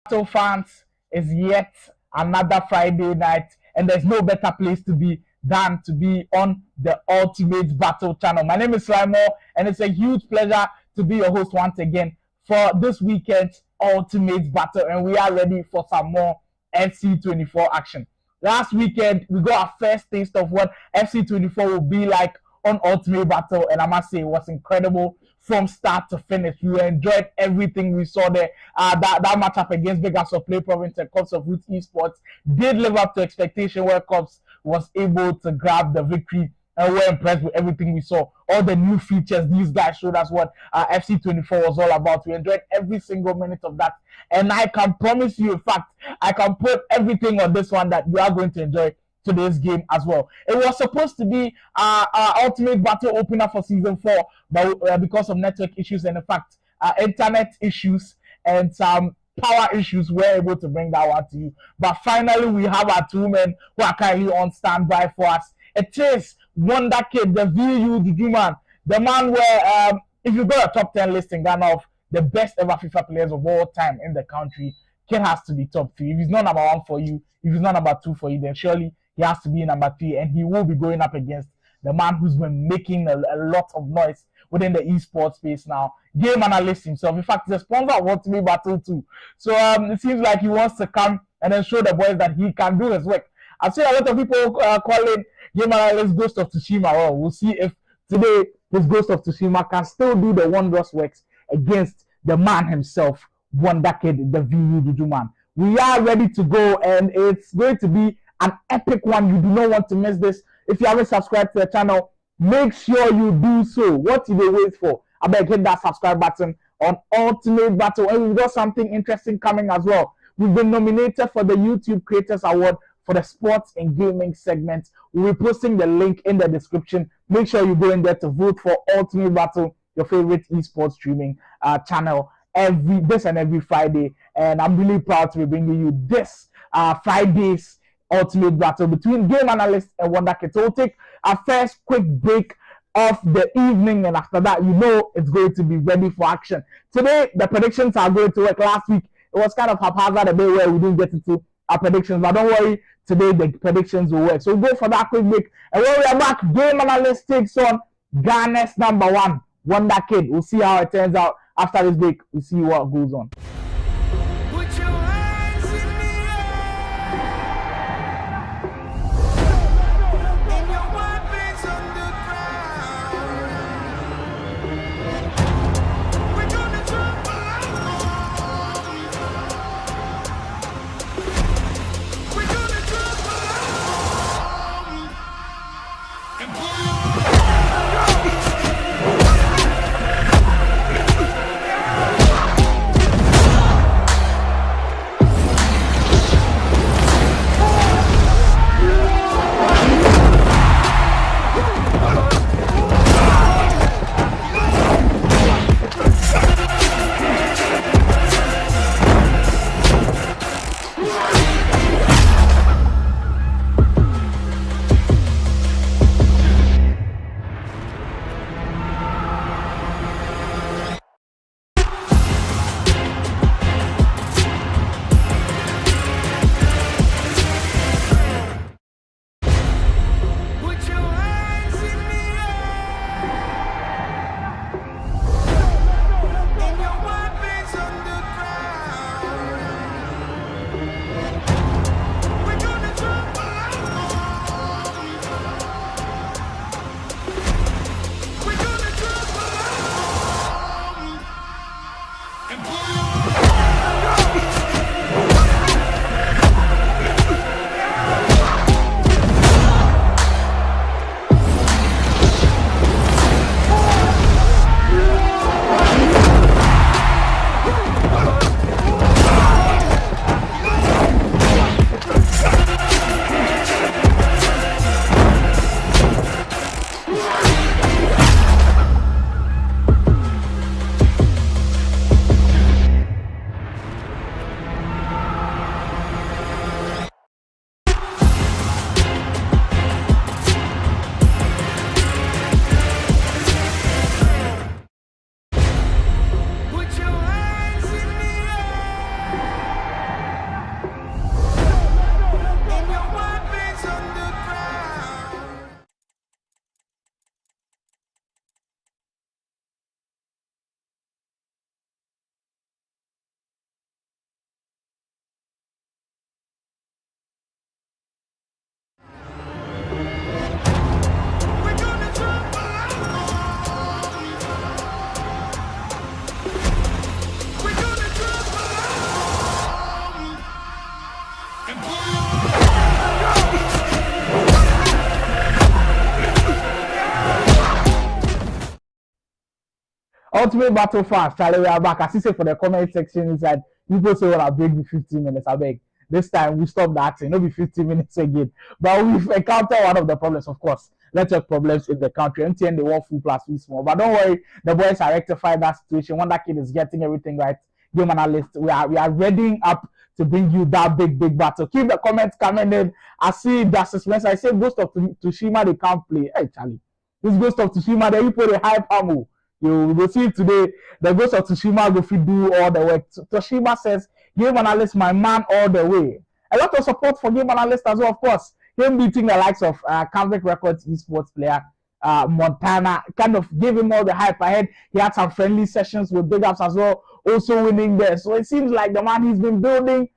So fans, is yet another Friday night, and there's no better place to be than to be on the Ultimate Battle channel. My name is Slimo, and it's a huge pleasure to be your host once again for this weekend's Ultimate Battle, and we are ready for some more FC24 action. Last weekend, we got our first taste of what FC24 will be like on Ultimate Battle, and I must say it was incredible from start to finish. We enjoyed everything we saw there. That matchup against Vegas of Play Province and Cups of Roots Esports did live up to expectation, where Cups was able to grab the victory, and we're impressed with everything we saw. All the new features these guys showed us what FC24 was all about. We enjoyed every single minute of that, and I can promise you, in fact, I can put everything on this one that you are going to enjoy today's game as well. It was supposed to be our Ultimate Battle opener for season 4, but because of network issues and in fact internet issues and some power issues, we're able to bring that one to you. But finally, we have our two men who are currently on standby for us. It is Wondha Kid, the VU Juju man, the man where if you got a top 10 list in Ghana of the best ever FIFA players of all time in the country, Kid has to be top 3. If he's not number 1 for you, if he's not number 2 for you, then surely he has to be number 3, and he will be going up against the man who's been making a lot of noise within the esports space now, GameAnalyst himself. In fact, he's a sponsor of Ultimate Battle too. So it seems like he wants to come and then show the boys that he can do his work. I've seen a lot of people calling GameAnalyst Ghost of Tsushima. Well, we'll see if today this Ghost of Tsushima can still do the wondrous works against the man himself, Wondha Kid, the VU Juju man. We are ready to go, and it's going to be an epic one. You do not want to miss this. If you haven't subscribed to the channel, make sure you do so. What do they wait for? I better hit that subscribe button on Ultimate Battle. And we've got something interesting coming as well. We've been nominated for the YouTube Creators Award for the sports and gaming segment. We'll be posting the link in the description. Make sure you go in there to vote for Ultimate Battle, your favorite esports streaming channel, every Friday. And I'm really proud to be bringing you this Friday's Ultimate Battle between GameAnalyst and Wondha Kid. So we'll take our first quick break of the evening, and after that, you know it's going to be ready for action. Today, the predictions are going to work. Last week, it was kind of haphazard a bit where we didn't get into our predictions, but don't worry, today the predictions will work. So we'll go for that quick break, and when we are back, GameAnalyst takes on Ghana's number 1, Wondha Kid. We'll see how it turns out after this break. We'll see what goes on. Ultimate Battle fans, Charlie, we are back. As you say for the comment section inside, people say, well, I'll break the 15 minutes. I beg. This time we stop that thing. It'll be 15 minutes again. But we've encountered one of the problems, of course. Network problems in the country. MTN, they want full plus fee small. But don't worry, the boys are rectifying that situation. Wondha Kid is getting everything right. GameAnalyst, we are readying up to bring you that big battle. Keep the comments coming in. I see Justice Spencer. I say Ghost of Tsushima, they can't play. Hey, Charlie. This Ghost of Tsushima, they put a high palm. You will see today, the Ghost of Tsushima go fit do all the work. Tsushima says, GameAnalyst, my man, all the way. A lot of support for GameAnalyst as well, of course. Him beating the likes of Canvic Records esports player Montana, kind of gave him all the hype ahead. He had some friendly sessions with big ups as well, also winning there. So it seems like the man, he's been building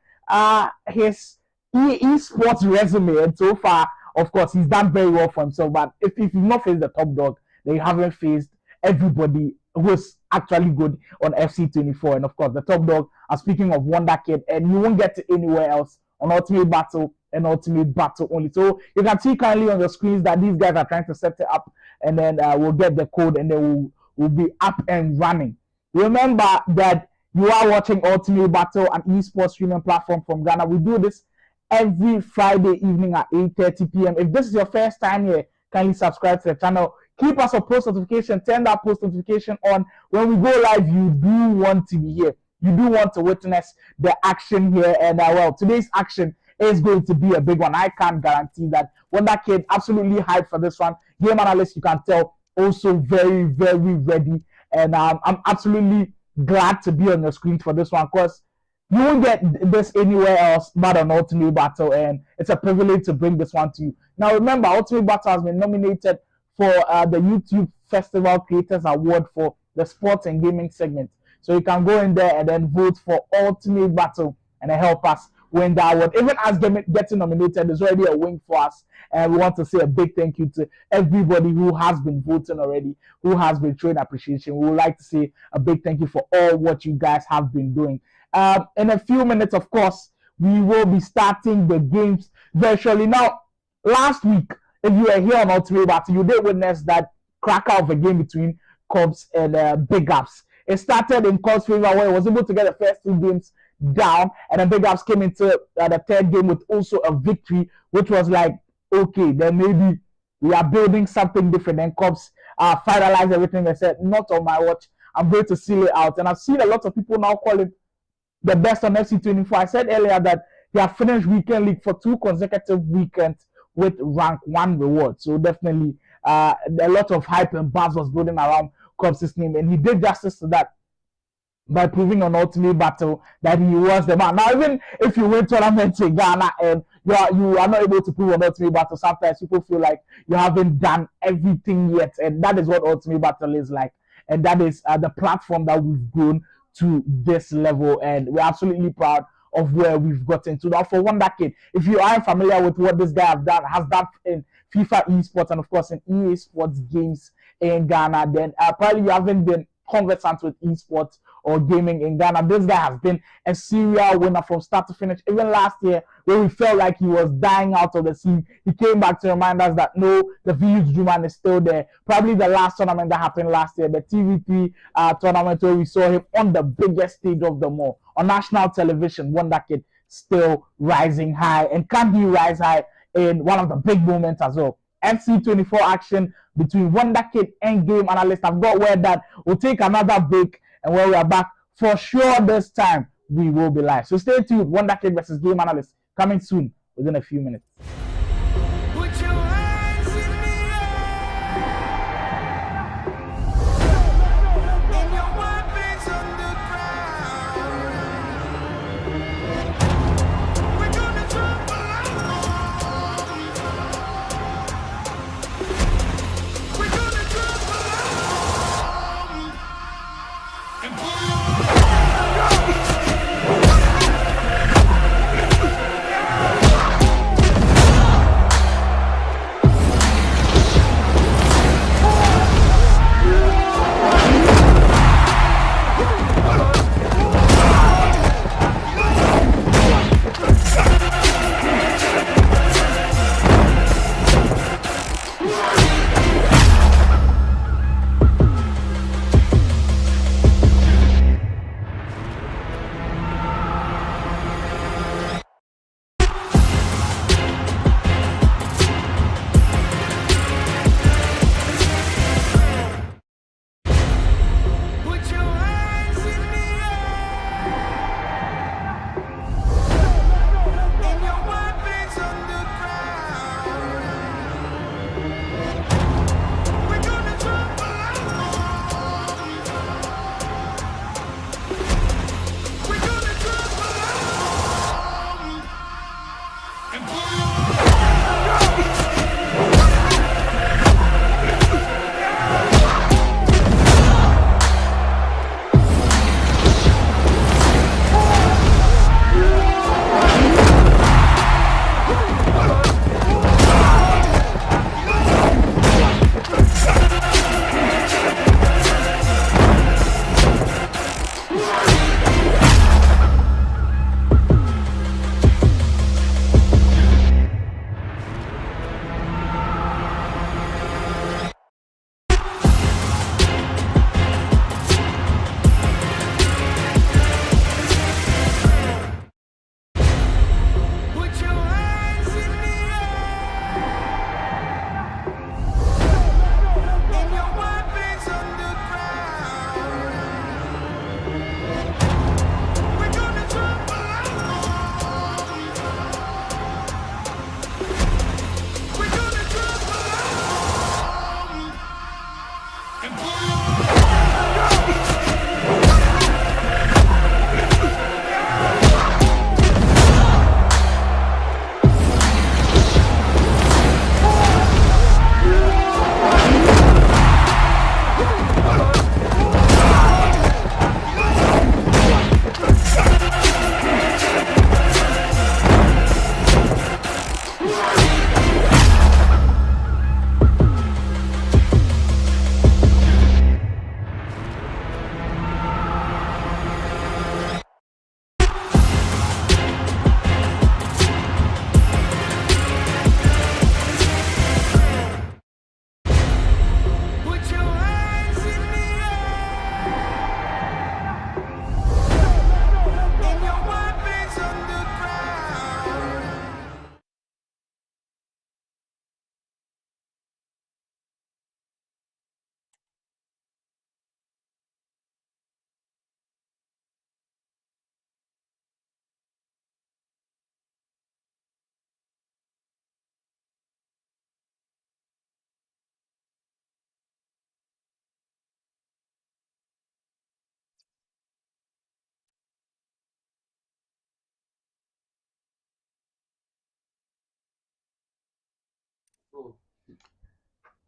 his esports resume, and so far, of course, he's done very well for himself. But if you've not faced the top dog, then you haven't faced everybody who's actually good on FC24. And of course, the top dog, speaking of Wondha Kid, and you won't get it anywhere else on Ultimate Battle and Ultimate Battle only. So you can see currently on the screens that these guys are trying to set it up, and then we'll get the code, and then we'll be up and running. Remember that you are watching Ultimate Battle, an esports streaming platform from Ghana. We do this every Friday evening at 8:30 p.m. If this is your first time here, kindly subscribe to the channel. Keep us a post notification, turn that post notification on. When we go live, you do want to be here. You do want to witness the action here. And well, today's action is going to be a big one. I can't guarantee that. Wondha Kid, absolutely hyped for this one. GameAnalyst, you can tell, also very ready. And I'm absolutely glad to be on your screen for this one, because you won't get this anywhere else but on Ultimate Battle, and it's a privilege to bring this one to you. Now remember, Ultimate Battle has been nominated for the YouTube Festival Creators Award for the sports and gaming segment. So you can go in there and then vote for Ultimate Battle and then help us win that award. Even as getting nominated is already a win for us. And we want to say a big thank you to everybody who has been voting already, who has been showing appreciation. We would like to say a big thank you for all what you guys have been doing. In a few minutes, of course, we will be starting the games virtually. Now, last week, if you were here on Ultimate Battle, you did witness that cracker of a game between Cubs and Big Ups. It started in Cubs' favor, where he was able to get the first two games down, and then Big Ups came into the third game with also a victory, which was like, okay, then maybe we are building something different. Then Cubs finalized everything. They said, not on my watch, I'm going to seal it out. And I've seen a lot of people now call it the best on FC24. I said earlier that they have finished weekend league for 2 consecutive weekends with rank 1 reward. So definitely a lot of hype and buzz was building around Cubs' name, and he did justice to that by proving on Ultimate Battle that he was the man. Now, even if you win tournaments in Ghana and you are not able to prove on Ultimate Battle, sometimes people feel like you haven't done everything yet, and that is what Ultimate Battle is like, and that is the platform that we've grown to this level, and we're absolutely proud of where we've gotten to. Now, for Wondha Kid, if you aren't familiar with what this guy has done in FIFA esports and of course in EA Sports games in Ghana, then probably you haven't been conversant with esports or gaming in Ghana. This guy has been a serial winner from start to finish. Even last year, when we felt like he was dying out of the scene, he came back to remind us that no, the VH Juman is still there. Probably the last tournament that happened last year, the TV3 tournament, where we saw him on the biggest stage of them all, on national television. Wondha Kid still rising high, and can he rise high in one of the big moments as well? FC24 action between Wondha Kid and GameAnalyst. I've got word that we'll take another break, and when we are back, for sure this time we will be live. So stay tuned. Wondha Kid versus GameAnalyst coming soon within a few minutes.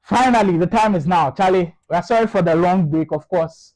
Finally, the time is now. Charlie, we are sorry for the long break, of course,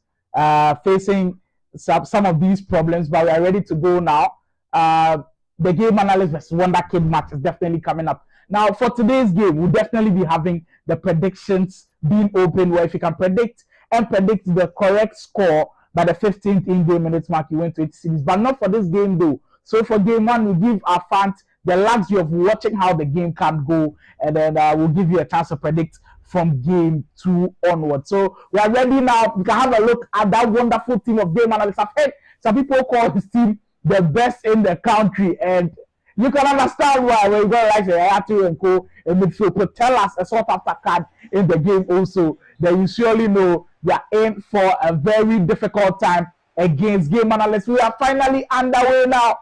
facing some of these problems, but we are ready to go now. The game analyst versus Wondha Kid match is definitely coming up. Now, for today's game, we'll definitely be having the predictions being open, where if you can predict the correct score by the 15th in-game minutes mark, you win 20 series. But not for this game, though. So for game one, we give our fans the luxury of watching how the game can go, and then we'll give you a chance to predict from game 2 onward. So we are ready now. We can have a look at that wonderful team of game analysts. I've heard some people call this team the best in the country, and you can understand why. When you go like Ayatu and Co. in midfield could tell us a sort of card in the game also, then you surely know they are in for a very difficult time against game analysts. We are finally underway now.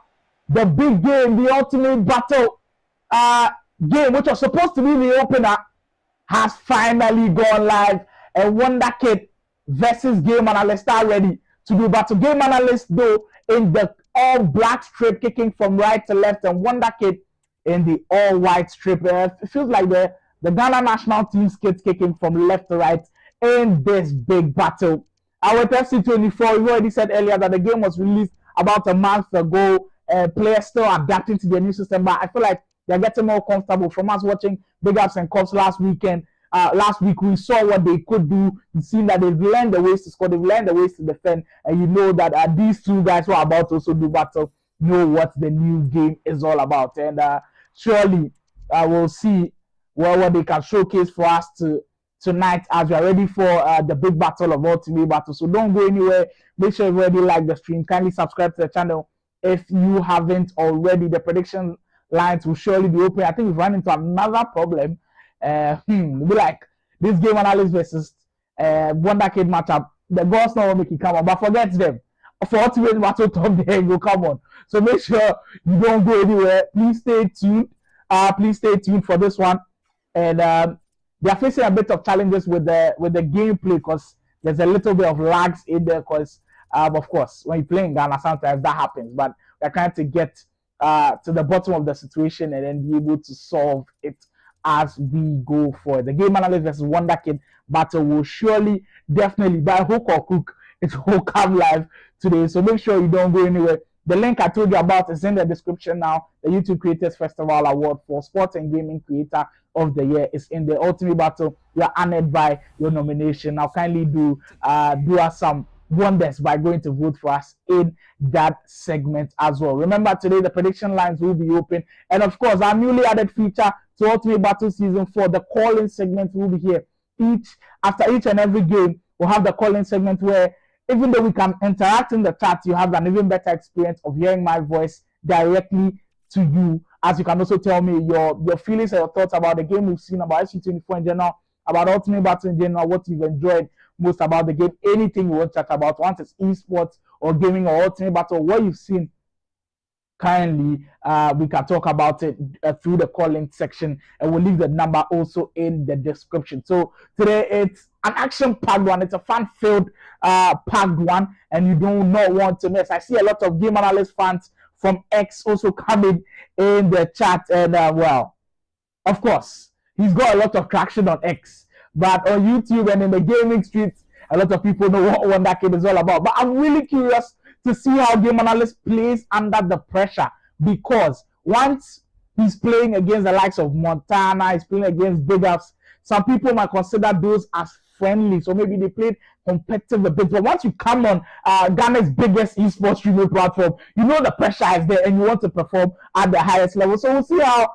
The big game, the ultimate battle game, which was supposed to be the opener, has finally gone live. And Wondha Kid versus GameAnalyst are ready to do battle. GameAnalyst, though, in the all-black strip, kicking from right to left, and Wondha Kid in the all-white strip. It feels like the Ghana national team's kids kicking from left to right in this big battle. With FC24, we already said earlier that the game was released about a month ago. Players still adapting to the new system, but I feel like they're getting more comfortable. From us watching Big Ups and Cops last week, we saw what they could do. You've seen that they've learned the ways to score, they've learned the ways to defend, and you know that these two guys who are about to also do battle know what the new game is all about. And surely we'll see what they can showcase for us tonight as we are ready for the big battle of Ultimate Battle. So don't go anywhere. Make sure you already like the stream. Kindly subscribe to the channel if you haven't already. The prediction lines will surely be open. I think we've run into another problem. We'll be like this game analyst versus Wondha Kid matchup. The goals not will make it come on, but forget them. For Ultimate Battle top there go come on. So make sure you don't go anywhere. Please stay tuned. Please stay tuned for this one. And they are facing a bit of challenges with the gameplay because there's a little bit of lags in there because of course when you play in Ghana sometimes that happens, but we're trying to get to the bottom of the situation and then be able to solve it as we go forward. The game analyst versus Wondha Kid battle will surely definitely by hook or crook it will come live today, so make sure you don't go anywhere. The link I told you about is in the description now. The YouTube Creators Festival Award for Sports and Gaming Creator of the Year is in the Ultimate Battle. You are honored by your nomination. Now kindly do us some wonders by going to vote for us in that segment as well. Remember, today the prediction lines will be open, and of course our newly added feature to Ultimate Battle Season 4, the call-in segment will be here. After each and every game, we'll have the call-in segment where even though we can interact in the chat, you have an even better experience of hearing my voice directly to you, as you can also tell me your feelings and your thoughts about the game we've seen, about FC24 in general, about Ultimate Battle in general, what you've enjoyed most about the game, anything you want to chat about, once it's esports or gaming or Ultimate Battle, what you've seen. Kindly, we can talk about it through the calling section, and we'll leave the number also in the description. So today it's an action-packed one. It's a fun-filled, packed one, and you do not want to miss. I see a lot of game analyst fans from X also coming in the chat, and well, of course, he's got a lot of traction on X, but on YouTube and in the gaming streets, a lot of people know what Wondha Kid is all about. But I'm really curious to see how game analyst plays under the pressure, because once he's playing against the likes of Montana, he's playing against Big Ups, some people might consider those as friendly, so maybe they played competitive a bit. But once you come on Ghana's biggest esports streaming platform, you know the pressure is there and you want to perform at the highest level. So we'll see how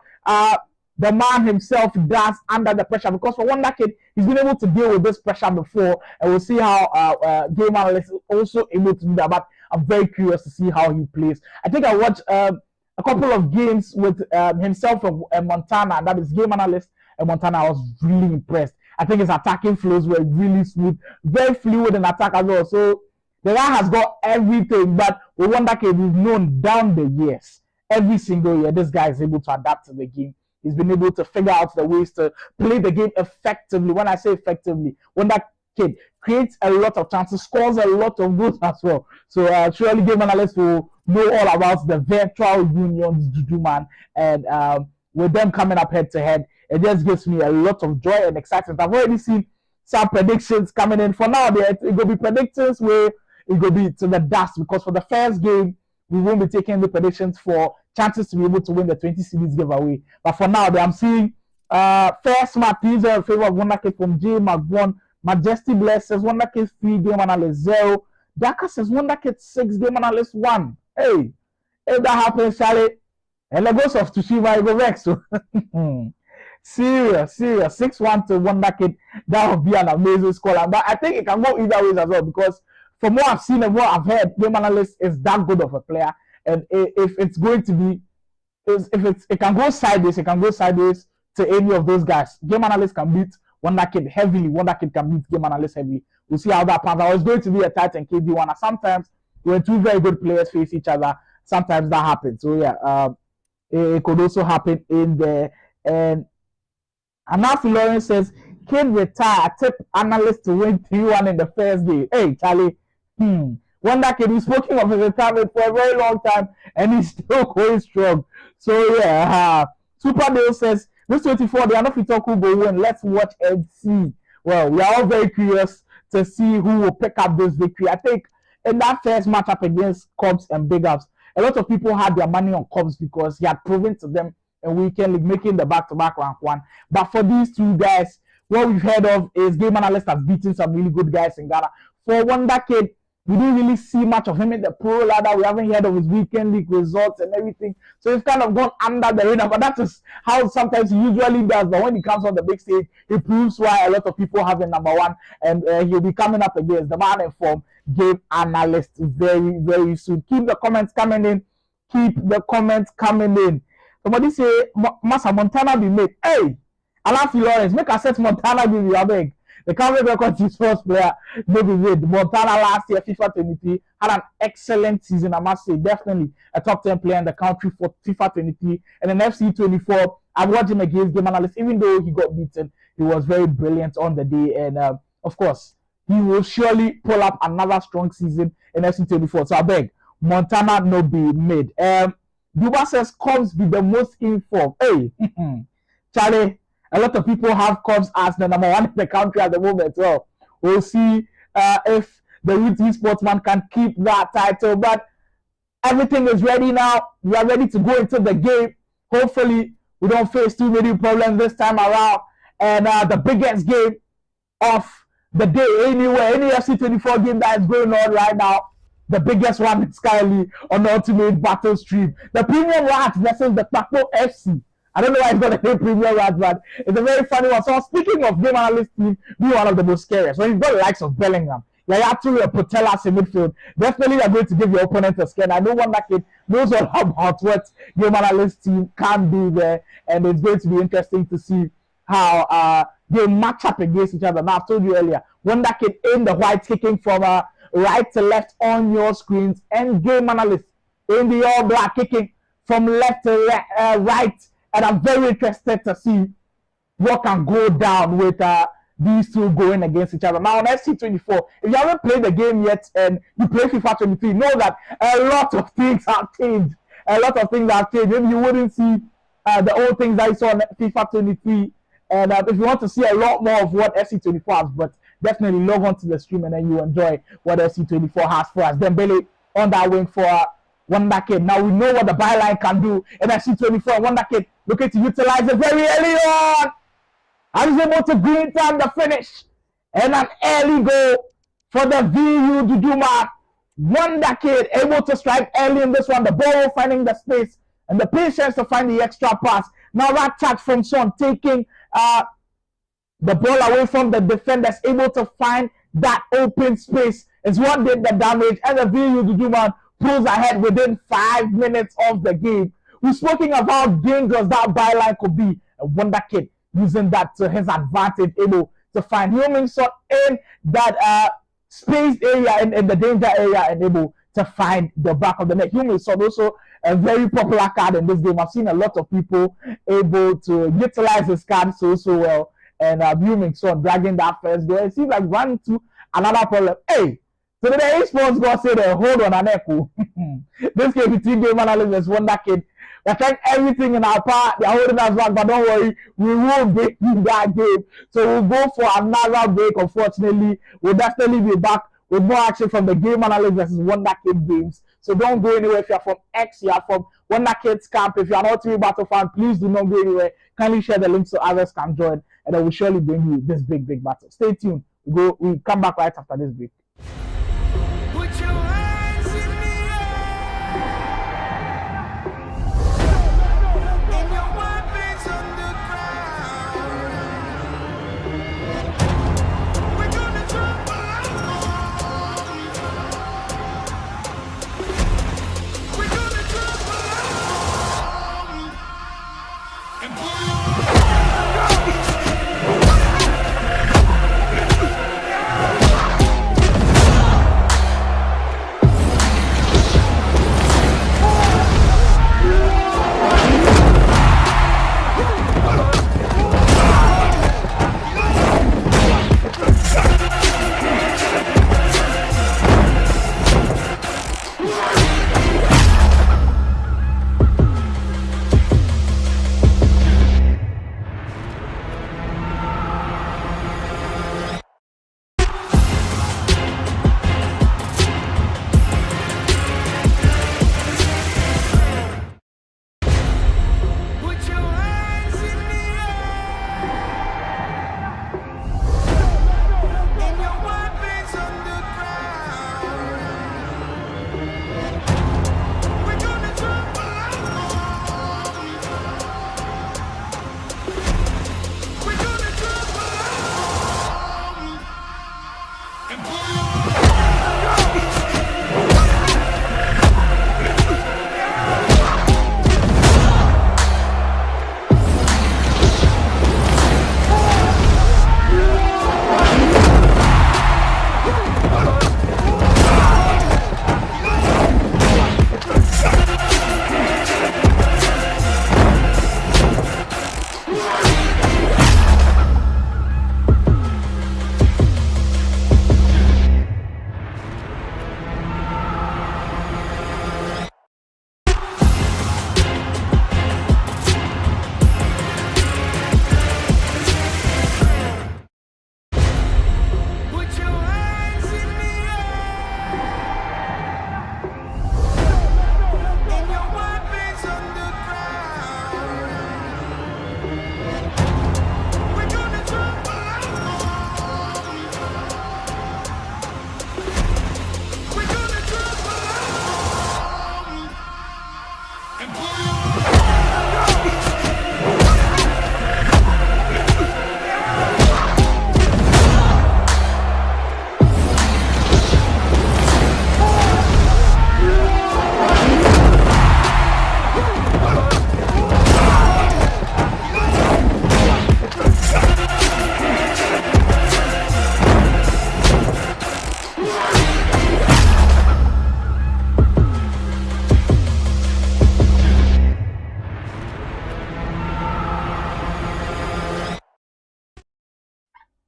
the man himself does under the pressure, because for Wondha Kid, he's been able to deal with this pressure before, and we'll see how game analyst is also able to do that. But I'm very curious to see how he plays. I think I watched a couple of games with himself and Montana, and that is game analyst and Montana. I was really impressed. I think his attacking flows were really smooth, very fluid in attack as well. So the guy has got everything, but with Wondha Kid, we've known down the years, every single year, this guy is able to adapt to the game. He's been able to figure out the ways to play the game effectively. When I say effectively, Wondha Kid creates a lot of chances, scores a lot of goals as well. So surely game analysts will know all about the virtual unions, Juju man, and with them coming up head to head it just gives me a lot of joy and excitement. I've already seen some predictions coming in. For now, it will be predictions where it will be to the dust, because for the first game, we won't be taking the predictions for chances to be able to win the 20 series giveaway. But for now, I'm seeing first match, these are in favor of Wondha Kid from J. McVon. Majesty Bless says Wondha Kid 3, GameAnalyst 0. Daka says Wondha Kid 6, GameAnalyst 1. Hey, if that happens, Charlie, and the ghost of Tsushima, I go back. So, serious. 6-1 to Wondha Kid. That would be an amazing score. But I think it can go either ways as well, because from what I've seen and what I've heard, GameAnalyst is that good of a player. And if it's going to be, it can go sideways, to any of those guys. GameAnalyst can beat Wondha Kid heavily. Wondha Kid can beat GameAnalyst heavily. We'll see how that pans out. It's going to be a tight and KD one. Sometimes when two very good players face each other, sometimes that happens. So yeah, it could also happen in there. And Anafi Lawrence says, Kid retire, tip analyst to win 3-1 in the first game. Hey, Charlie, Wondha Kid, he's spoken of his retirement for a very long time, and he's still going strong. So yeah, Super Dale says, this 24, they are not fit who go win. Let's watch and see. Well, we are all very curious to see who will pick up this victory. I think in that first matchup against Cubs and Big Ups, a lot of people had their money on Cubs because he had proven to them in weekend league making the back-to-back rank one. But for these two guys, what we've heard of is GameAnalyst has beaten some really good guys in Ghana. For Wondha Kid, we didn't really see much of him in the pro ladder. We haven't heard of his weekend league results and everything. So he's kind of gone under the radar. But that is how sometimes he usually does. But when he comes on the big stage, he proves why a lot of people have him number one. And he'll be coming up against the man in form, GameAnalyst, very, very soon. Keep the comments coming in. Somebody say, Masa Montana be made. Hey, Alafi Lawrence, make a set Montana be your big. The current record is first player, maybe made. Montana last year, FIFA 23, had an excellent season, I must say. Definitely a top 10 player in the country for FIFA 23. And then FC 24, I watched him against GameAnalyst. Even though he got beaten, he was very brilliant on the day. And of course, he will surely pull up another strong season in FC 24. So I beg, Montana no be made. Duba says Cubs be the most informed. Hey, Charlie, a lot of people have Cubs as the number one in the country at the moment. Well, we'll see if the Esports man can keep that title. But everything is ready now. We are ready to go into the game. Hopefully, we don't face too many problems this time around. And the biggest game of the day anywhere, any FC 24 game that is going on right now, the biggest one is currently on the Ultimate Battle Stream. The Premium Rats versus the Taco FC. I don't know why it's got a name Premium Rats, but it's a very funny one. So speaking of GameAnalyst team, be one of the most scariest. When you've got the likes of Bellingham, Yaya Putellas in midfield, definitely you're going to give your opponent a scare. I know Wondha Kid knows all about what GameAnalyst team can do there, and it's going to be interesting to see how they match up against each other. Now, I've told you earlier, Wondha Kid in the white, kicking from right to left on your screens, and GameAnalyst in the all black, kicking from left to right. And I'm very interested to see what can go down with these two going against each other. Now on FC24, if you haven't played the game yet and you play FIFA 23, know that a lot of things have changed. Maybe you wouldn't see the old things that you saw on FIFA 23. And if you want to see a lot more of what FC24 has, but definitely log on to the stream and then you enjoy what FC24 has for us. Dembele on that wing for Wondha Kid. Now we know what the byline can do in FC24. Wondha Kid looking to utilize it very early on. And he's able to green time the finish. And an early goal for the VU Duduma. Wondha Kid able to strike early in this one. The ball finding the space and the patience to find the extra pass. Now that touch from Son taking the ball away from the defenders, able to find that open space is what did the damage. And the VU Duduma pulls ahead within 5 minutes of the game. We're speaking of how dangerous that byline could be. And Wondha Kid using that to his advantage, able to find Heung-min Son in that spaced area, in the danger area, and able to find the back of the net. Heung-min Son also a very popular card in this game. I've seen a lot of people able to utilize his card so well. And Heung-min Son dragging that first goal. It seems like run into another problem. Hey! So the Esports God said, hold on an echo. This game between GameAnalyst and Wondha Kid We're trying everything in our power. They're holding us back, but don't worry, we will break in that game. So we'll go for another break. Unfortunately, we'll definitely be back with more action from the GameAnalyst versus Wondha Kid games. So don't go anywhere. If you're from X, you're from Wondha Kid's camp. If you're an Ultimate Battle fan, please do not go anywhere. Kindly share the link so others can join, and I will surely bring you this big battle. Stay tuned. We come back right after this break.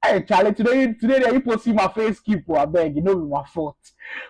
Hey Charlie, today that you see my face keep I beg, you know it's my fault.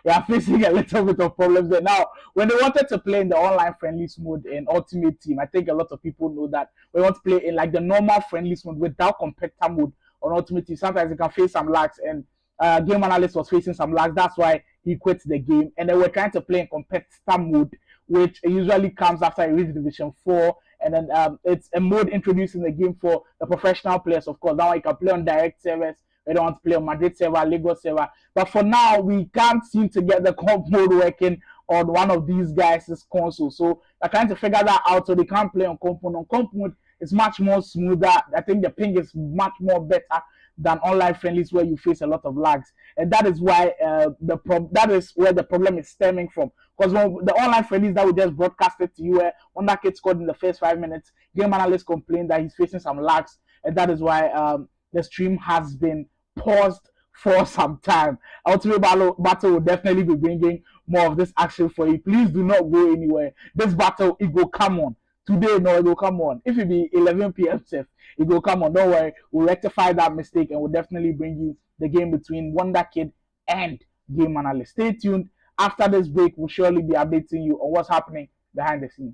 We are facing a little bit of problems there. Now, when they wanted to play in the online friendlies mode in Ultimate Team, I think a lot of people know that we want to play in like the normal friendlies mode without competitor mode on Ultimate Team. Sometimes you can face some lags, and GameAnalyst was facing some lags. That's why he quit the game. And then we're trying to play in competitor mode, which usually comes after you reach Division 4. And then it's a mode introduced in the game for the professional players, of course. Now you can play on direct servers. We don't want to play on Madrid server, Lagos server. But for now, we can't seem to get the comp mode working on one of these guys' console. So they're trying to figure that out so they can't play on comp mode. On comp mode, it's much more smoother. I think the ping is much more better than online friendlies where you face a lot of lags. And that is why that is where the problem is stemming from. Because when the online friendlies that we just broadcasted to you, where Wondha Kid scored in the first 5 minutes, GameAnalyst complained that he's facing some lags, and that is why the stream has been paused for some time. Ultimate Battle will definitely be bringing more of this action for you. Please do not go anywhere. This battle, it will come on. Today, no, it will come on. If it be 11 p.m. safe, it will come on. Don't worry, we'll rectify that mistake and we'll definitely bring you the game between Wondha Kid and GameAnalyst. Stay tuned. After this break, we'll surely be updating you on what's happening behind the scenes.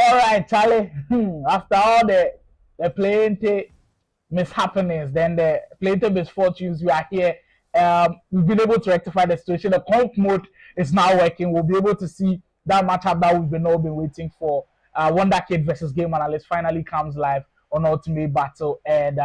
All right, Charlie. After all the plenty mishappenings, then the plenty misfortunes, we are here. We've been able to rectify the situation. The comp mode is now working. We'll be able to see that matchup that we've all been waiting for. Wondha Kid versus GameAnalyst finally comes live on Ultimate Battle, and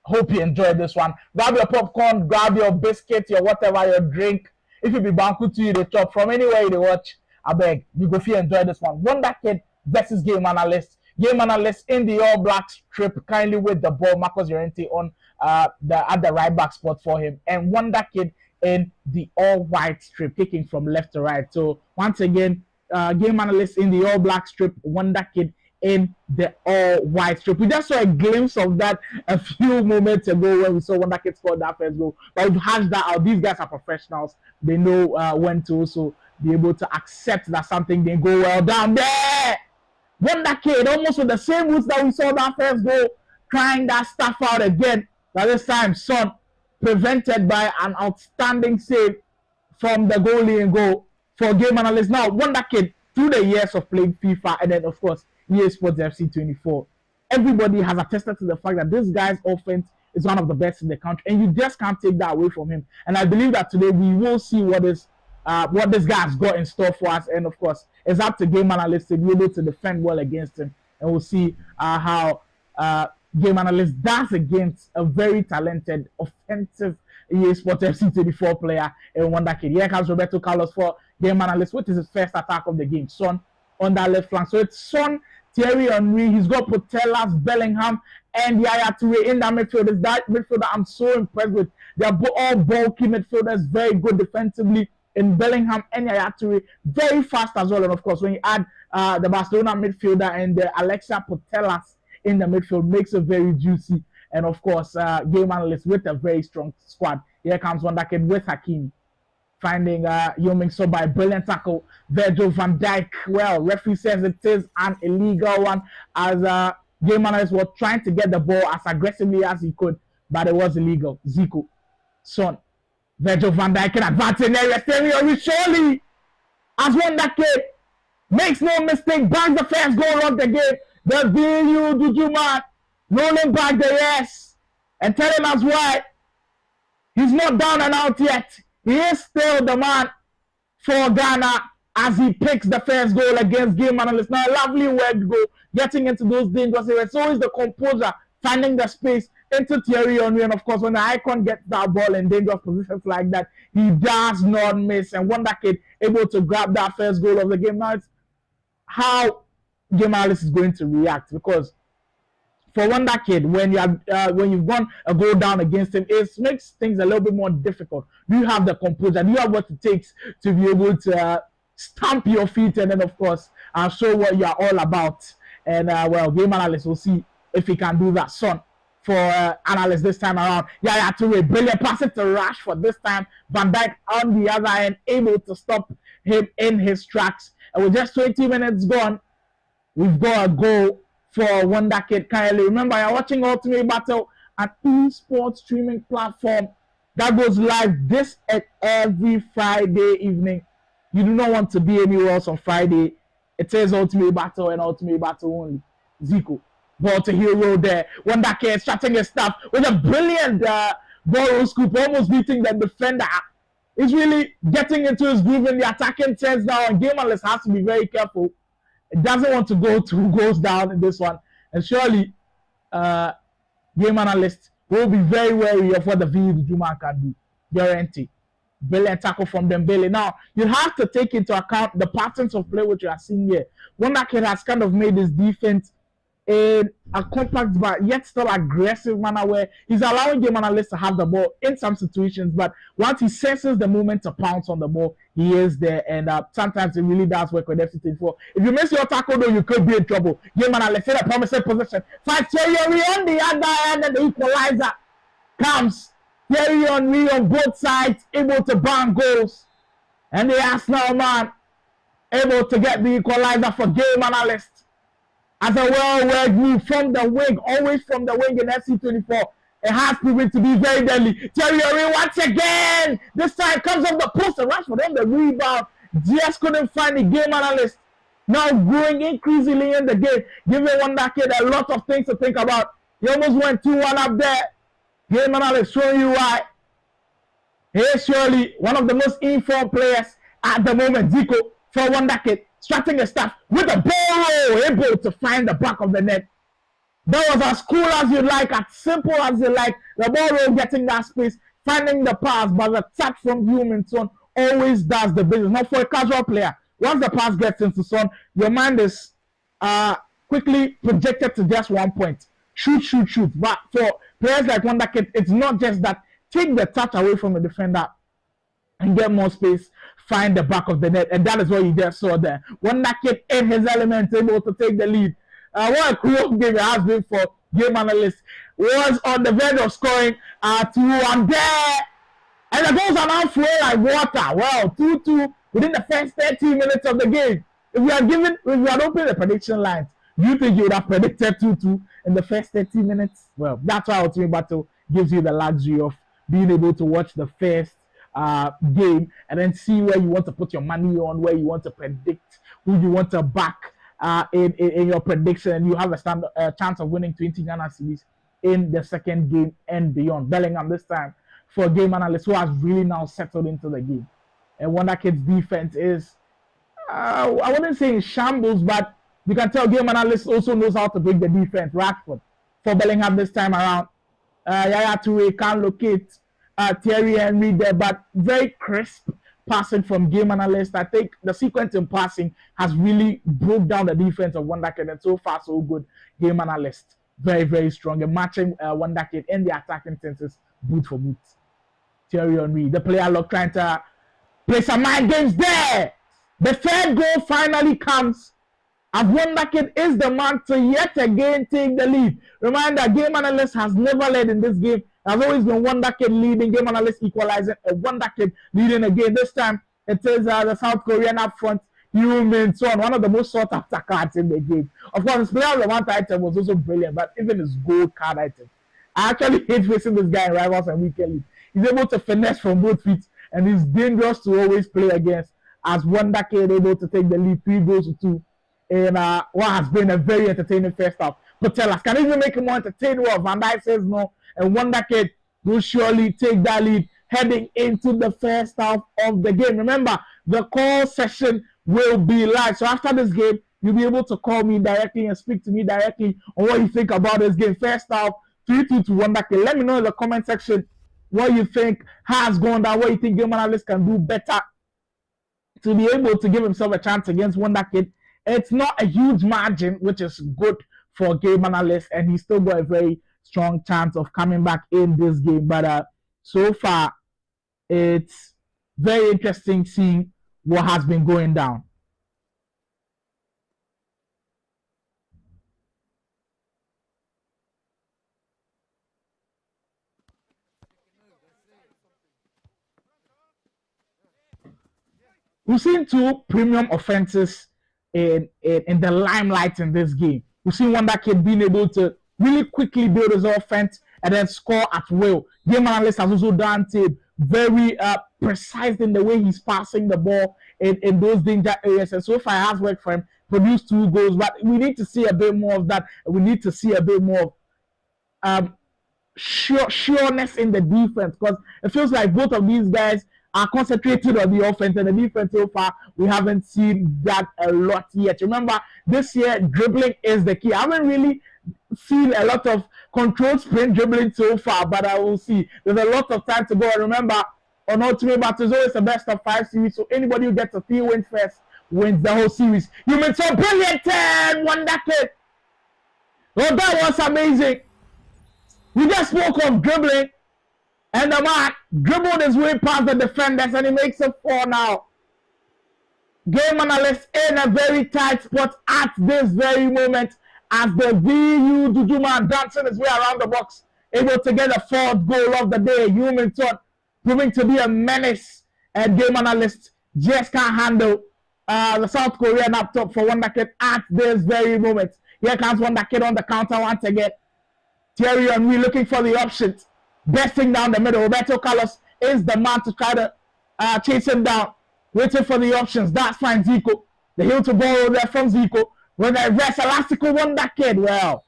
hope you enjoyed this one. Grab your popcorn, grab your biscuit, your whatever, your drink. If you be banku to you, the chop from anywhere you watch, I beg you go feel enjoy this one. Wondha Kid versus GameAnalyst. GameAnalyst in the All Black strip, kindly with the ball. Marcus Llorente on the right back spot for him, and Wondha Kid in the all white strip, kicking from left to right. So once again, GameAnalyst in the all black strip, Wondha Kid in the all white strip. We just saw a glimpse of that a few moments ago when we saw Wondha Kid score that first goal. But we've hashed that out. These guys are professionals. They know when to also be able to accept that something didn't go well down there. Wondha Kid, almost with the same roots that we saw that first goal, trying that stuff out again. But this time, Son prevented by an outstanding save from the goalie and goal for GameAnalyst. Now, Wondha Kid, through the years of playing FIFA and then, of course, Esports FC 24, everybody has attested to the fact that this guy's offense is one of the best in the country, and you just can't take that away from him. And I believe that today we will see what this guy has got in store for us. And, of course, it's up to GameAnalyst to be able to defend well against him. And we'll see how GameAnalyst does against a very talented, offensive Esports FC 24 player in Wondha Kid. Here comes Roberto Carlos for GameAnalyst, which is his first attack of the game. Son on that left flank. So it's Son, Thierry Henry, he's got Putellas, Bellingham, and Yaya Toure in that midfield. It's that midfielder I'm so impressed with. They're all bulky midfielders, very good defensively in Bellingham and Yaya Toure, very fast as well. And of course, when you add the Barcelona midfielder and the Alexia Putellas in the midfield, makes it very juicy. And of course, GameAnalyst with a very strong squad. Here comes Wondha Kid with Hakim, finding Yoming So by brilliant tackle. Virgil van Dijk. Well, referee says it is an illegal one, as GameAnalyst was trying to get the ball as aggressively as he could, but it was illegal. Zico, Son, Virgil van Dijk in advancing area. Stereo surely, as Wondha Kid makes no mistake, bangs the first goal of the game. The VU Dujuman rolling back the yes and telling us why he's not down and out yet. He is still the man for Ghana as he picks the first goal against GameAnalyst. Now, a lovely work goal, getting into those dangerous areas. So is the composer, finding the space into Thierry Henry. And of course, when the icon gets that ball in dangerous positions like that, he does not miss. And Wondha Kid able to grab that first goal of the game. Now, it's how GameAnalyst is going to react, because for Wondha Kid, when you've gone a goal down against him, it makes things a little bit more difficult. Do you have the composure? Do you have what it takes to be able to stamp your feet and then, of course, show what you're all about? And well, GameAnalyst will see if he can do that. Son for analyst this time around. Yeah, Toure, brilliant pass it to Rashford this time. Van Dijk on the other end, able to stop him in his tracks. And with just 20 minutes gone, we've got a goal for Wondha Kid. Kindly remember, you're watching Ultimate Battle, an esports streaming platform that goes live this and every Friday evening. You do not want to be anywhere else on Friday. It says Ultimate Battle and Ultimate Battle only. Zico, ball to hero there. Wondha Kid starting his stuff with a brilliant ball scoop, almost beating the defender. He's really getting into his groove in the attacking sense now, and GameAnalyst has to be very careful. It doesn't want to go 2 goals down in this one. And surely, GameAnalyst will be very wary of what the VU Juma can do. Guarantee. Brilliant tackle from Dembele. Now, you have to take into account the patterns of play which you are seeing here. Wondha Kid has kind of made his defense in a compact but yet still aggressive manner, where he's allowing GameAnalyst to have the ball in some situations, but once he senses the moment to pounce on the ball, he is there. And sometimes it really does work with FC24. If you miss your tackle though, you could be in trouble. GameAnalyst in a promising position. Fight Thierry Henry on the other end, and the equalizer comes. Thierry Henry on both sides, able to bang goals. And the Arsenal man able to get the equalizer for GameAnalyst. As a well-worked move from the wing, always from the wing in FC24. It has proven to be very deadly. Thierry Henry once again. This time comes off the post and Rashford on the rebound. Just couldn't find the GameAnalyst. now growing increasingly in the game, giving Wondha Kid a lot of things to think about. He almost went 2-1 up there. GameAnalyst showing you why. Here's surely one of the most informed players at the moment, Zico, for Wondha Kid, starting a staff with a ball, able to find the back of the net. That was as cool as you like, as simple as you like. The ball roll getting that space, finding the pass, but the touch from Human Son always does the business. Not for a casual player. Once the pass gets into Son, your mind is quickly projected to just 1 point. Shoot, shoot, shoot. But for players like Wondha Kid, it's not just that. Take the touch away from the defender and get more space, find the back of the net, and that is what you just saw there. Wondha Kid in his element, able to take the lead. What a cool game it has been for GameAnalyst. Was on the verge of scoring 2-1 there. And the goals are now flowing like water. Well, 2-2 within the first 30 minutes of the game. If you had opened the prediction lines, do you think you would have predicted 2-2 in the first 30 minutes? Well, that's why Ultimate Battle gives you the luxury of being able to watch the first game and then see where you want to put your money on, where you want to predict, who you want to back in your prediction, and you have a chance of winning 20 Ghana cedis in the second game and beyond. Bellingham this time for GameAnalyst, who has really now settled into the game. And Wondha Kid's defense is, I wouldn't say in shambles, but you can tell GameAnalyst also knows how to break the defense. Rashford for Bellingham this time around. Yaya Toure can't locate Thierry Henry there, but very crisp passing from GameAnalyst. I think the sequence in passing has really broke down the defense of Wondha Kid, and so far so good. GameAnalyst very, very strong and matching Wondha Kid in the attacking senses, boot for boot. Thierry Henry, the player look trying to play some mind games there. The third goal finally comes as Wondha Kid is the man to yet again take the lead. Reminder, GameAnalyst has never led in this game. Has always been Wondha Kid leading, GameAnalyst equalizing, and Wondha Kid leading again. This time, it is the South Korean up front, Heung-min Son, one of the most sought after cards in the game. Of course, his player of the month item was also brilliant, but even his gold card item. I actually hate facing this guy in Rivals and Weekend League. He's able to finesse from both feet, and he's dangerous to always play against, as Wondha Kid able to take the lead 3-2 in what has been a very entertaining first half. Patelas can even make it more entertaining. Well, Van Dijk says no, and Wondha Kid will surely take that lead heading into the first half of the game. Remember, the call session will be live. So after this game, you'll be able to call me directly and speak to me directly on what you think about this game. First half, 3-2 to Wondha Kid. Let me know in the comment section what you think has gone down, what you think GameAnalyst can do better to be able to give himself a chance against Wondha Kid. It's not a huge margin, which is good for GameAnalyst, and he's still got a very strong chance of coming back in this game. But so far, it's very interesting seeing what has been going down. We've seen two premium offenses in the limelight in this game. We've seen Wondha Kid being able to really quickly build his offense and then score at will. GameAnalyst has also done it very precise in the way he's passing the ball in those danger areas, and so far it has worked for him. Produced 2 goals, but we need to see a bit more of that. We need to see a bit more of sureness in the defense, because it feels like both of these guys are concentrated on the offense, and the defense so far, we haven't seen that a lot yet. Remember, this year, dribbling is the key. I haven't really seen a lot of controlled sprint dribbling so far, but I will see. There's a lot of time to go. And remember, on Ultimate Battle, it's always the best of 5 series, so anybody who gets a 3 wins first wins the whole series. You made some brilliant 10, Wondha Kid. Oh, that was amazing. We just spoke of dribbling, and the man dribbled his way past the defenders, and he makes it 4 now. GameAnalyst in a very tight spot at this very moment, as the VU Dujuma dancing his way around the box, able to get a 4th goal of the day. Heung-min Son proving to be a menace, and GameAnalyst just can't handle the South Korean up top for Wondha Kid at this very moment. Here comes Wondha Kid on the counter once again. Thierry Henry looking for the options, besting down the middle. Roberto Carlos is the man to try to chase him down, waiting for the options. That's fine, Zico. The heel to ball there from Zico. When the reverse elastical Wondha Kid. Well,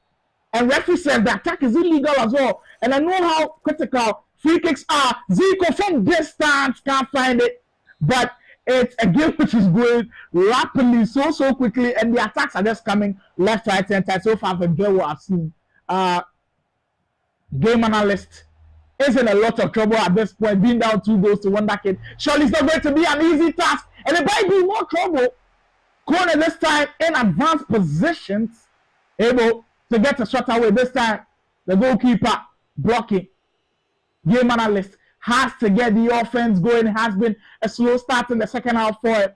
and referee says the attack is illegal as well. And I know how critical free kicks are. Zico from distance can't find it. But it's a game which is going rapidly, so quickly. And the attacks are just coming left, right, center. So far, I've enjoyed what I've seen. GameAnalyst is in a lot of trouble at this point, being down 2 goals to Wondha Kid. Surely it's not going to be an easy task. And it might be more trouble. Corner this time in advanced positions, able to get a shot away. This time, the goalkeeper blocking. GameAnalyst has to get the offense going. It has been a slow start in the second half for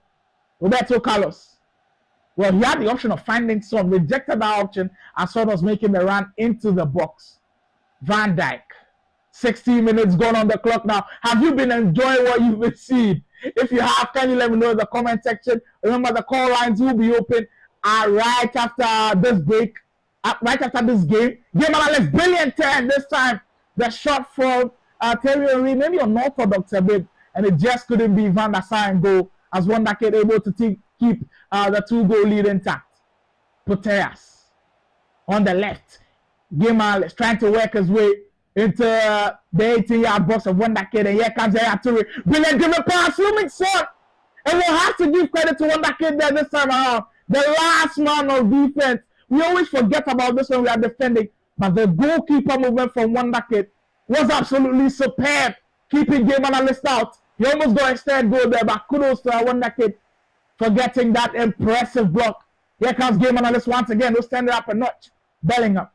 Roberto Carlos. Well, he had the option of finding Son, rejected that option as Son was making the run into the box. Van Dijk, 16 minutes gone on the clock now. Have you been enjoying what you've been seeing? If you have, can you let me know in the comment section? Remember, the call lines will be open right after this break, right after this game. GameAnalyst, brilliant turn this time. The shot from Thierry Henry, maybe unorthodox a bit, and it just couldn't be Van der Sar goal as Wondha Kid able to keep the 2-goal lead intact. Putellas on the left. GameAnalyst trying to work his way into the 18-yard box of Wondha Kid, and here comes Yaya Toure. Brilliant given pass, looming shot. And we'll have to give credit to Wondha Kid there this time around. The last man of defense. We always forget about this when we are defending, but the goalkeeper movement from Wondha Kid was absolutely superb, keeping GameAnalyst out. He almost got a third goal there, but kudos to our Wondha Kid for getting that impressive block. Here comes GameAnalyst once again, who's standing up a notch. Bellingham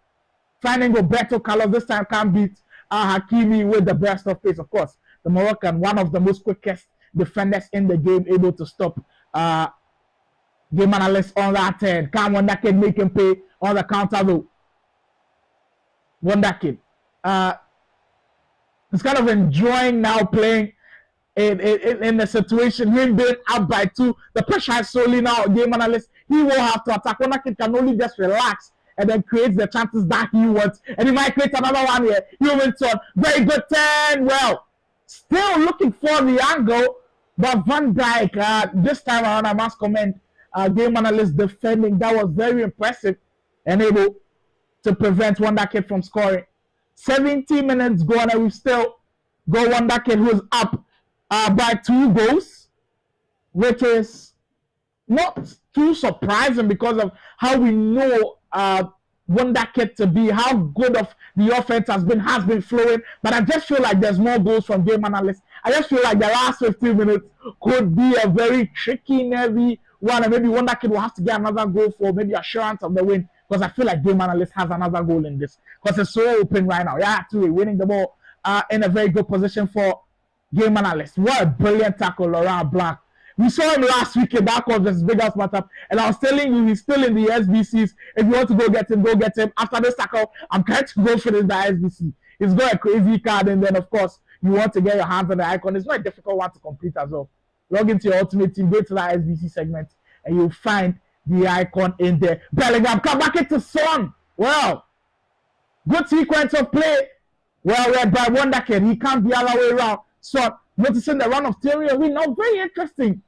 finding Roberto Carlos. This time can't beat Hakimi with the burst of pace. Of course, the Moroccan, one of the most quickest defenders in the game, able to stop GameAnalyst on that turn. Can Wondha Kid make him pay on the counter though? Wondha Kid. He's kind of enjoying now playing in the situation, him being up by 2. The pressure is solely now GameAnalyst. He will have to attack. Wondha Kid can only just relax and then creates the chances that he wants. And he might create another one here. Humanson, very good turn. Well, still looking for the angle, but Van Dijk, this time around, I must commend GameAnalyst defending. That was very impressive and able to prevent Wondha Kid from scoring. 17 minutes gone, and we still got Wondha Kid who's up by 2 goals, which is not too surprising because of how we know Wondha Kid to be, how good of the offense has been flowing. But I just feel like there's more goals from GameAnalyst. I just feel like the last 15 minutes could be a very tricky, nervy one, and maybe Wondha Kid will have to get another goal for maybe assurance of the win, because I feel like GameAnalyst has another goal in this, because it's so open right now. Yeah, actually winning the ball in a very good position for GameAnalyst. What a brilliant tackle, Laurent Blanc. We saw him last week in that was his biggest matchup, and I was telling you he's still in the SBCs. If you want to go get him, go get him. After this tackle, I'm trying to go finish the SBC. He's got a crazy card, and then of course you want to get your hands on the icon. It's not a difficult one to complete as well. Log into your Ultimate Team, go to that SBC segment, and you'll find the icon in there. Bellingham, come back into Son. Well, good sequence of play. Well read by Wondha Kid. He can't be other way around. Son, noticing the run of Thierry Henry. Now, very interesting.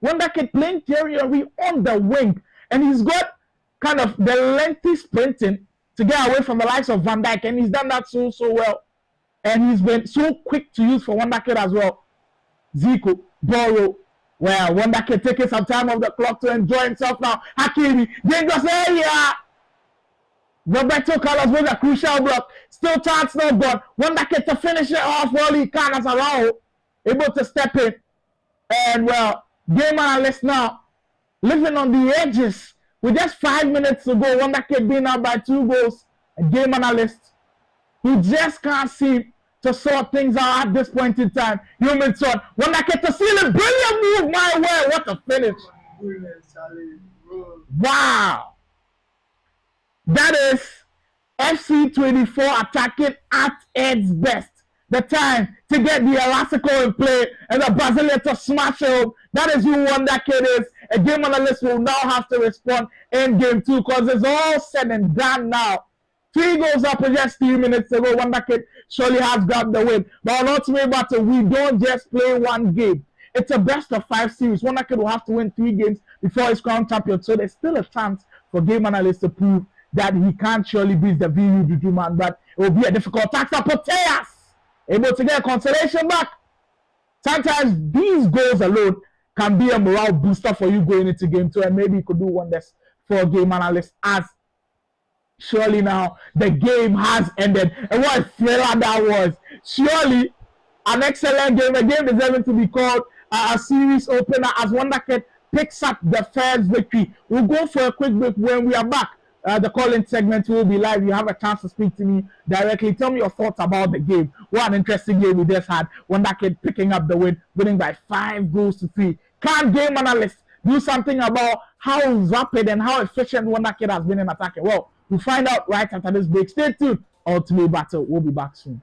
Wondha Kid playing Thierry Henry on the wing. And he's got kind of the lengthy sprinting to get away from the likes of Van Dijk. And he's done that so well. And he's been so quick to use for Wondha Kid as well. Zico, Boro. Well, Wondha Kid taking some time off the clock to enjoy himself now. Hakimi, dangerous area. Roberto Carlos with a crucial block. Still chance not gone. Wondha Kid to finish it off while he can as Araujo able to step in. And well, GameAnalyst now living on the edges with just 5 minutes to go. Wondha Kid being out by 2 goals. A GameAnalyst who just can't seem to sort things out at this point in time. Humanson, Wondha Kid to seal it. Brilliant move my way. What a finish. Wow. That is FC24 attacking at its best. The time to get the Elastico in play and the Brazilian to smash home. That is who Wondha Kid is. A GameAnalyst will now have to respond in game 2 because it's all said and done now. 3 goals up in just 3 minutes to go. Wondha Kid surely has grabbed the win. But on Ultimate Battle, we don't just play one game. it's a best of 5 series. Wondha Kid will have to win 3 games before he's crowned champion. So there's still a chance for GameAnalyst to prove that he can't surely beat the VU Dudu man, but it will be a difficult task. Poteas able to get a consolation back. Sometimes these goals alone can be a morale booster for you going into game 2, and maybe you could do wonders for GameAnalyst, as surely now the game has ended. And what a thriller that was. Surely an excellent game, a game deserving to be called a series opener, as Wondha Kid picks up the first victory. We'll go for a quick break. When we are back, the call-in segment will be live. You have a chance to speak to me directly. Tell me your thoughts about the game. What an interesting game we just had. Wondha Kid picking up the win, winning by 5 goals to 3. Can GameAnalyst do something about how rapid and how efficient Wondha Kid has been in attacking? Well, we'll find out right after this break. Stay tuned. Ultimate Battle. We'll be back soon.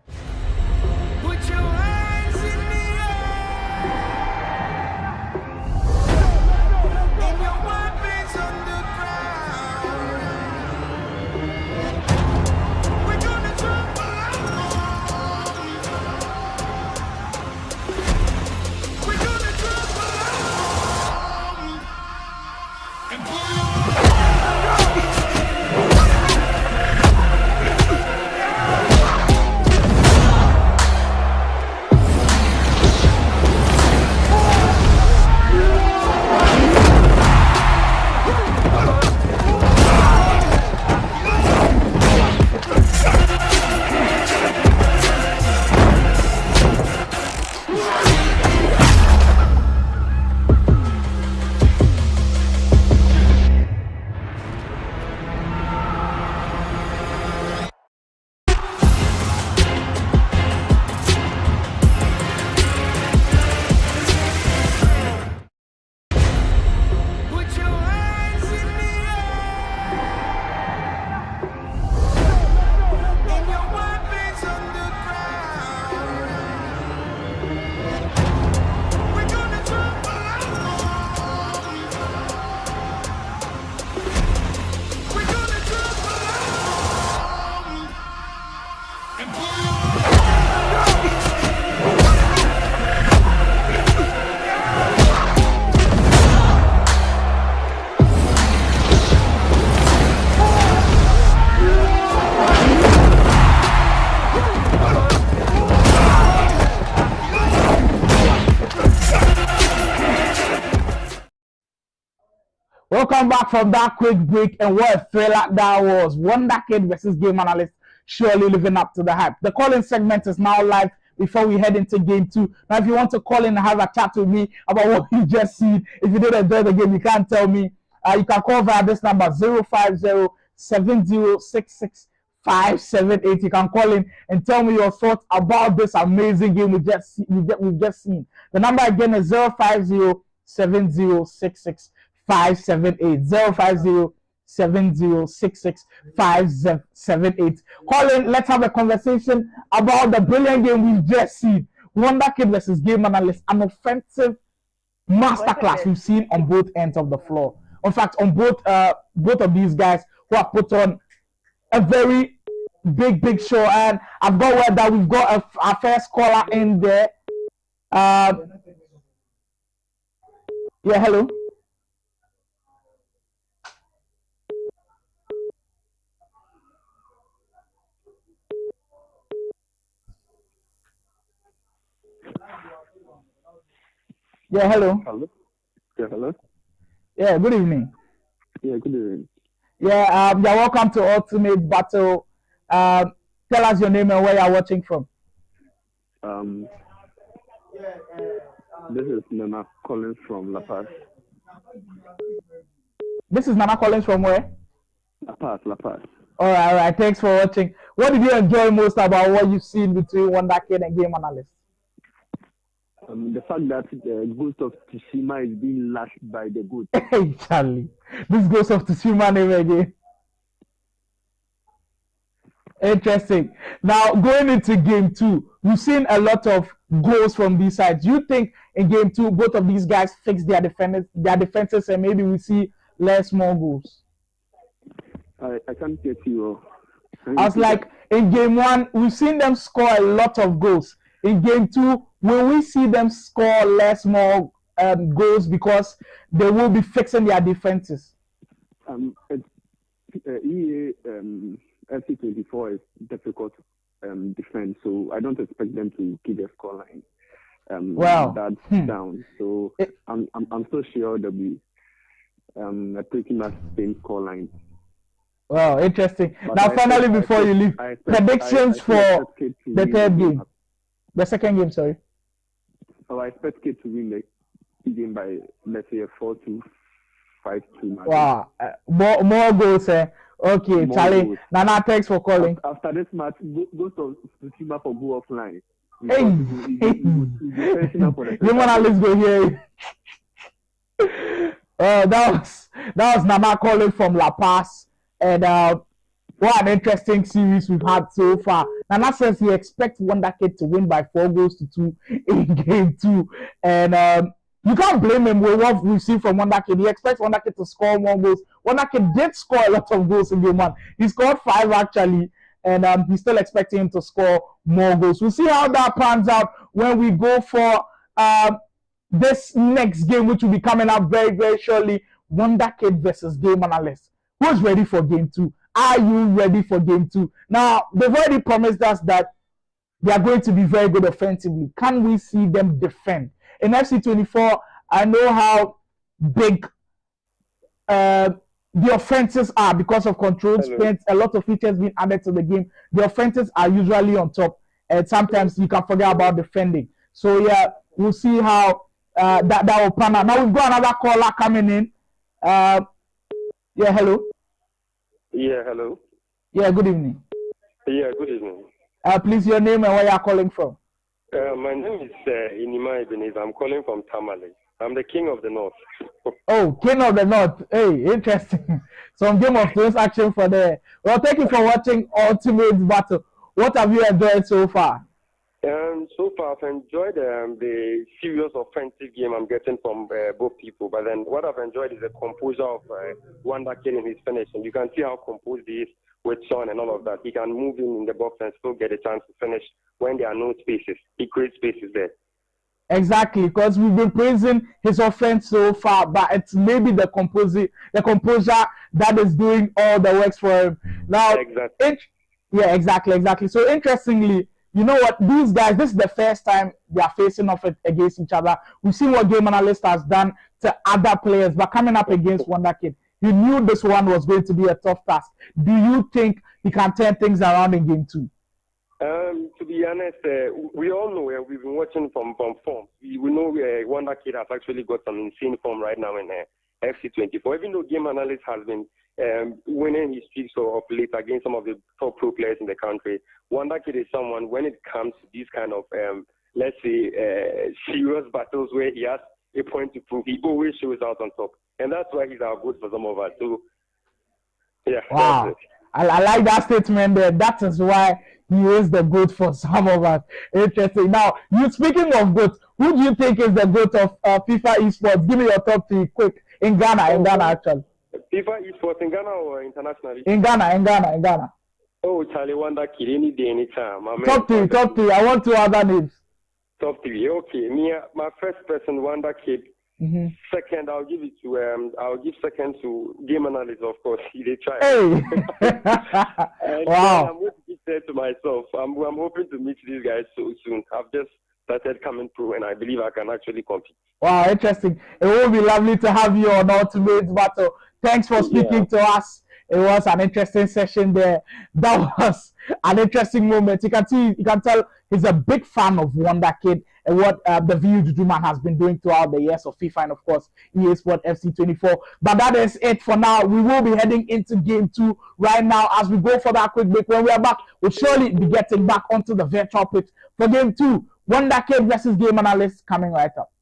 Welcome back from that quick break, and what a thriller that was. Wondha Kid versus GameAnalyst, surely living up to the hype. The call-in segment is now live before we head into game 2. Now, if you want to call in and have a chat with me about what you just seen, if you didn't enjoy the game, you can't tell me. You can call via this number, 050-7066-578. You can call in and tell me your thoughts about this amazing game we've just seen. The number again is 050-7066-578. 050-7066-578. Call in, let's have a conversation about the brilliant game we've just seen. Wondha Kid versus GameAnalyst, an offensive masterclass we've seen on both ends of the floor. In fact, on both of these guys who have put on a very big show. And I've got word that we've got our first caller in there. Yeah, hello. Yeah, hello. Hello. Yeah, hello. Yeah, good evening. Yeah, good evening. Yeah, you're welcome to Ultimate Battle. Tell us your name and where you're watching from. This is Nana Collins from La Paz. This is Nana Collins from where? La Paz. All right. Thanks for watching. What did you enjoy most about what you've seen between Wondha Kid and GameAnalyst? The fact that the Ghost of Tsushima is being lashed by the goat. Hey, Charlie. This Ghost of Tsushima name again. Interesting. Now, going into game 2, we've seen a lot of goals from these sides. Do you think in game 2, both of these guys fix their defenses, and maybe we see less more goals? I can't get you. I was like, in game 1, we've seen them score a lot of goals. In game 2, will we see them score more goals because they will be fixing their defenses? It's, EA FC24 is difficult defense, so I don't expect them to keep their scoreline that's down. So I'm so sure they'll be pretty much same scoreline. Wow, interesting. But now, finally, before you leave, predictions for the third game. The second game, sorry. So I expect Kid to win the game by, let's say, a 4-2, 5-2. Wow, more goals, eh? Okay, more Charlie. Goals. Nana, thanks for calling. After this match, go to Sushima for go offline. Hey, GameAnalyst go here. That was Nana calling from La Paz. And what an interesting series we've had so far. Nana says he expects Wondha Kid to win by 4-2 in game 2. And you can't blame him with what we've seen from Wondha Kid. He expects Wondha Kid to score more goals. Wondha Kid did score a lot of goals in game 1. He scored 5 actually. And he's still expecting him to score more goals. We'll see how that pans out when we go for this next game, which will be coming up very, very shortly. Wondha Kid versus GameAnalyst. Who's ready for game 2? Are you ready for game 2? Now, they've already promised us that they are going to be very good offensively. Can we see them defend? In FC24, I know how big the offenses are because of controlled sprints. A lot of features being added to the game. The offenses are usually on top, and sometimes you can forget about defending. So, yeah, we'll see how that will pan out. Now, we've got another caller coming in. Yeah, hello. Yeah, hello. Yeah, good evening. Yeah, good evening. Please, your name and where you are calling from. My name is Inima Ebenezer. I'm calling from Tamale. I'm the king of the north. Oh, king of the north. Hey, interesting. Some Game of Thrones action for there. Well, thank you for watching Ultimate Battle. What have you enjoyed so far? So far, I've enjoyed the serious offensive game I'm getting from both people. But then what I've enjoyed is the composure of Wondha Kid in his finishing. You can see how composed he is with Sean and all of that. He can move in the box and still get a chance to finish when there are no spaces. He creates spaces there. Exactly, because we've been praising his offense so far, but it's maybe the composure that is doing all the works for him. Now, exactly. Exactly. So interestingly, you know what? These guys, this is the first time they are facing off against each other. We've seen what GameAnalyst has done to other players, but coming up against Wondha Kid, he knew this one was going to be a tough task. Do you think he can turn things around in game 2? To be honest, we all know we've been watching from form. We know Wondha Kid has actually got some insane form right now in FC24. Even though GameAnalyst has been winning his streaks of late against some of the top pro players in the country, Wondha Kid is someone, when it comes to these kind of, let's say, serious battles where he has a point to prove, he always shows out on top. And that's why he's our good for some of us. So, yeah. Wow. I like that statement there. That is why he is the GOAT for some of us. Interesting. Now, speaking of GOAT, who do you think is the GOAT of FIFA Esports? Give me your top 3 quick. In Ghana actually. FIFA Esports in Ghana or internationally? In Ghana. Oh, Charlie, Wondha Kid, any day, anytime. Top 3. I want 2 other names. Top 3. Okay. My first person, Wondha Kid. Mm-hmm. Second, I'll give second to GameAnalyst, of course. They try. Hey. Wow. I'm going to be said to myself, I'm hoping to meet these guys so soon. I've just started coming through, and I believe I can actually compete. Wow, interesting. It will be lovely to have you on Ultimate Battle. Thanks for speaking to us. It was an interesting session there. That was an interesting moment. You can tell he's a big fan of Wondha Kid and what the VU man has been doing throughout the years of FIFA and, of course, Esports FC24. But that is it for now. We will be heading into game 2 right now as we go for that quick break. When we are back, we'll surely be getting back onto the virtual pitch for game 2. Wondha Kid versus GameAnalyst coming right up.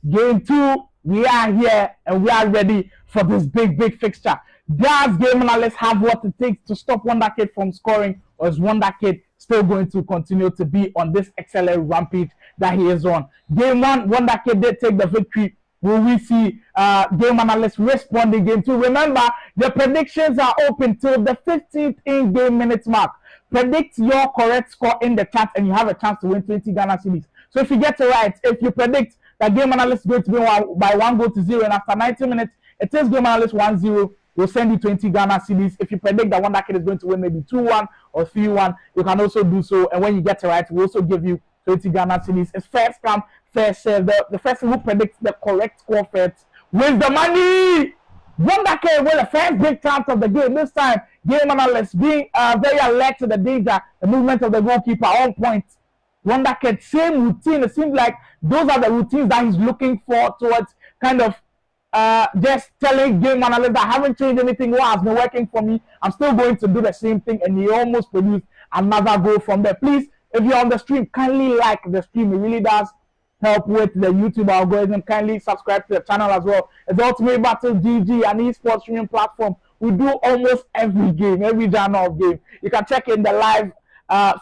Game 2, we are here and we are ready for this big fixture. Does GameAnalyst have what it takes to stop Wondha Kid from scoring, or is Wondha Kid still going to continue to be on this excellent rampage that he is on? Game 1, Wondha Kid did take the victory. Will we see GameAnalyst respond in Game 2? Remember, the predictions are open till the 15th in-game minutes mark. Predict your correct score in the chat and you have a chance to win 20 Ghana cedis. So if you get it right, if you predict that GameAnalyst is going to be by 1-0 and after 90 minutes, it is GameAnalyst 1-0, we'll send you 20 Ghana cedis. If you predict that Wondha Kid is going to win maybe 2-1 or 3-1, you can also do so. And when you get it right, we'll also give you 20 Ghana cedis. It's first come, first serve. The person who predicts the correct score first wins the money. Wondha Kid win the first big chance of the game. This time, GameAnalyst being very alert to the danger, the movement of the goalkeeper on point. Wondha Kid, same routine. It seems like those are the routines that he's looking for towards kind of just telling GameAnalyst that I haven't changed anything. What has been working for me, I'm still going to do the same thing, and he almost produced another goal from there. Please, if you're on the stream, kindly like the stream. It really does help with the YouTube algorithm. Kindly subscribe to the channel as well. It's Ultimate Battle GG, an esports streaming platform. We do almost every game, every genre of game. You can check in the live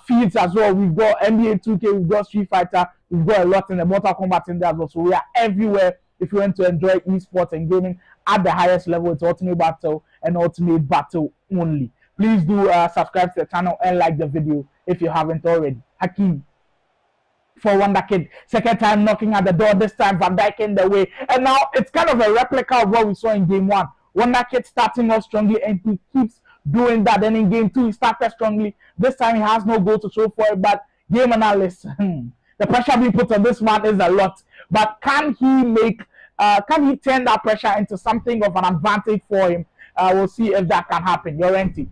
feeds as well. We've got NBA 2K, we've got Street Fighter, we've got a lot in the Mortal Kombat in there as well. So we are everywhere. If you want to enjoy esports and gaming at the highest level, it's Ultimate Battle and Ultimate Battle only. Please do subscribe to the channel and like the video if you haven't already. Hakeem for Wondha Kid, second time knocking at the door, this time Van Dijk in the way. And now it's kind of a replica of what we saw in Game 1. Wondha Kid starting off strongly and he keeps doing that. Then in Game 2, he started strongly. This time he has no goal to show for it, but GameAnalyst, the pressure being put on this man is a lot. But can he turn that pressure into something of an advantage for him? We'll see if that can happen. Llorente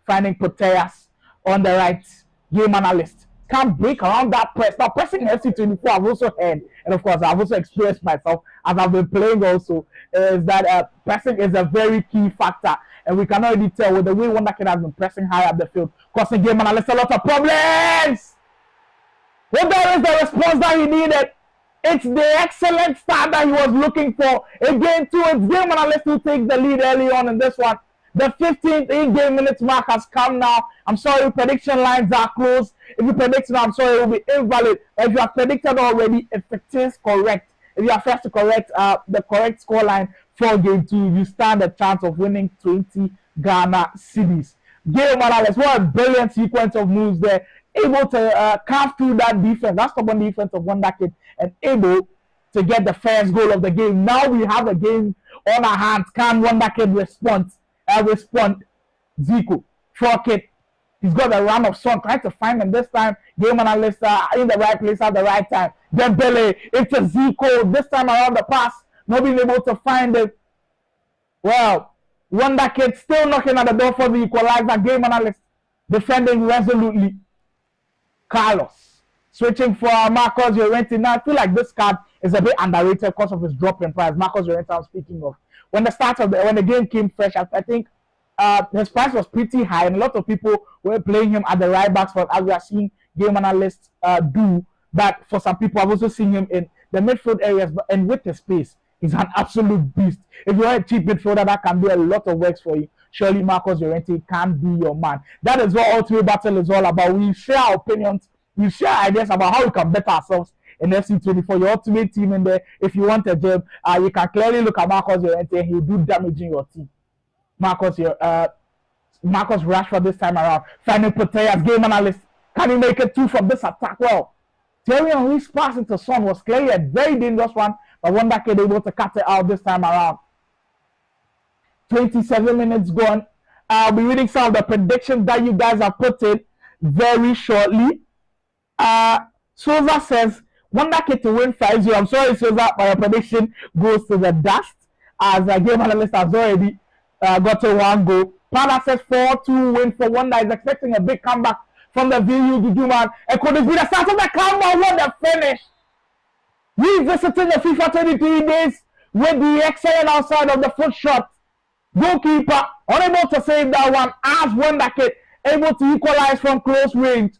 finding Proteas on the right. GameAnalyst can't break around that press. Now, pressing FC24, I've also heard, and of course, I've also experienced myself as I've been playing also, is that pressing is a very key factor. And we can already tell with the way Wondha Kid has been pressing high up the field, causing GameAnalyst a lot of problems. Well, there is the response that he needed. It's the excellent start that he was looking for. Again, too, it's GameAnalyst who takes the lead early on in this one. The 15th in-game minutes mark has come now. I'm sorry, prediction lines are closed. If you predict now, I'm sorry, it will be invalid. If you have predicted already, if it is correct, if you are first to correct the correct scoreline for Game 2, you stand a chance of winning 20 Ghana cedis. GameAnalyst, what a brilliant sequence of moves there. Able to carve through that defense, that stubborn defense of Wondha Kid, and able to get the first goal of the game. Now we have a game on our hands. Can Wondha Kid respond? Zico, for Kid. He's got a run of Son, trying to find him this time. GameAnalyst in the right place at the right time. Dembele into Zico. This time around the pass, not being able to find it. Well, Wondha Kid still knocking at the door for the equalizer. GameAnalyst defending resolutely. Carlos switching for Marcos Llorente. Now I feel like this card is a bit underrated because of his drop in price. Marcos Llorente, I'm speaking of. When the game came fresh, I think his price was pretty high, and a lot of people were playing him at the right back spot, as we are seeing GameAnalyst do. But for some people, I've also seen him in the midfield areas, and with his pace, he's an absolute beast. If you're a cheap midfielder that can do a lot of works for you, surely Marcos Llorente can be your man. That is what Ultimate Battle is all about. We share our opinions, we share ideas about how we can better ourselves in FC24, your ultimate team in there. If you want a gem, you can clearly look at Marcos Llorente and he'll do damage in your team. Marcos Rashford this time around. Finding Proteas, GameAnalyst. Can he make it 2 from this attack? Well, Thierry Henry's pass into Son was clearly a very dangerous one, but Wondha Kid able to cut it out this time around. 27 minutes gone. I'll be reading some of the predictions that you guys have put in very shortly. Souza says Wondha Kid to win 5-0. I'm sorry, Souza, but your prediction goes to the dust, as GameAnalyst has already got a 1 goal. Pada says 4-2 win for Wondha. Is expecting a big comeback from the VU Duduman. And could this be the start of the comeback? What the finish! Revisiting the FIFA 23 days with the excellent outside of the foot shot. Goalkeeper unable to save that one, as Wondha Kid able to equalize from close range.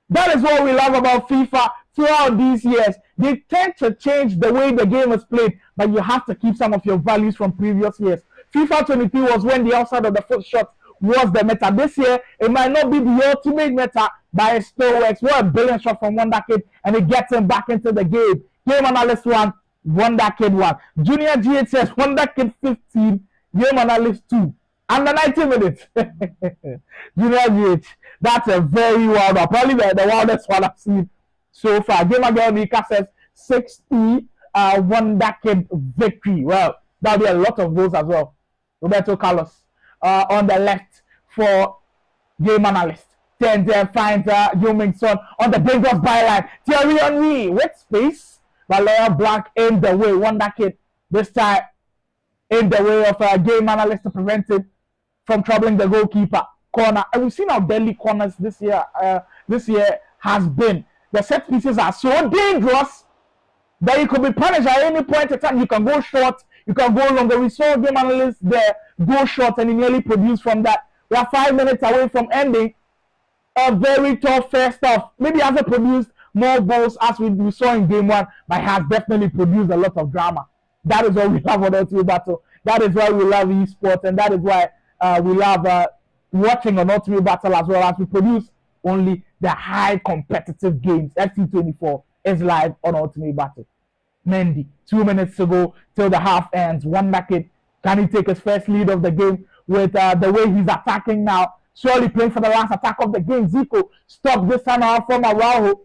That is what we love about FIFA throughout these years. they tend to change the way the game is played, but you have to keep some of your values from previous years. FIFA 23 was when the outside of the foot shot was the meta. This year, it might not be the ultimate meta, but it still works. What a brilliant shot from Wondha Kid, and it gets him back into the game. GameAnalyst 1, Wondha Kid 1. Junior GH says Wondha Kid 15, GameAnalyst 2. Under 90 minutes. Junior GH. That's a very wild one. Probably the wildest one I've seen so far. GameAnalyst says 60 Wondha Kid victory. Well, that'll be a lot of goals as well. Roberto Carlos on the left for GameAnalyst. 10 finds Heung-min Son on the brink of byline. Thierry Henry with space. Valeria Black in the way. Wondha Kid this time in the way of GameAnalyst to prevent it from troubling the goalkeeper. Corner. And we've seen how deadly corners this year has been. The set pieces are so dangerous that you could be punished at any point in time. You can go short, you can go longer. We saw GameAnalyst there go short and he nearly produced from that. We are 5 minutes away from ending a very tough first half. Maybe hasn't produced more goals as we saw in game 1, but has definitely produced a lot of drama. That is why we love Ultimate Battle. That is why we love esports, and that is why we love watching on Ultimate Battle as well, as we produce only the high competitive games. FC24 is live on Ultimate Battle. Mendy, 2 minutes to go till the half ends. Wondha Kid, can he take his first lead of the game with the way he's attacking now? Surely playing for the last attack of the game. Zico stopped this time out from Araujo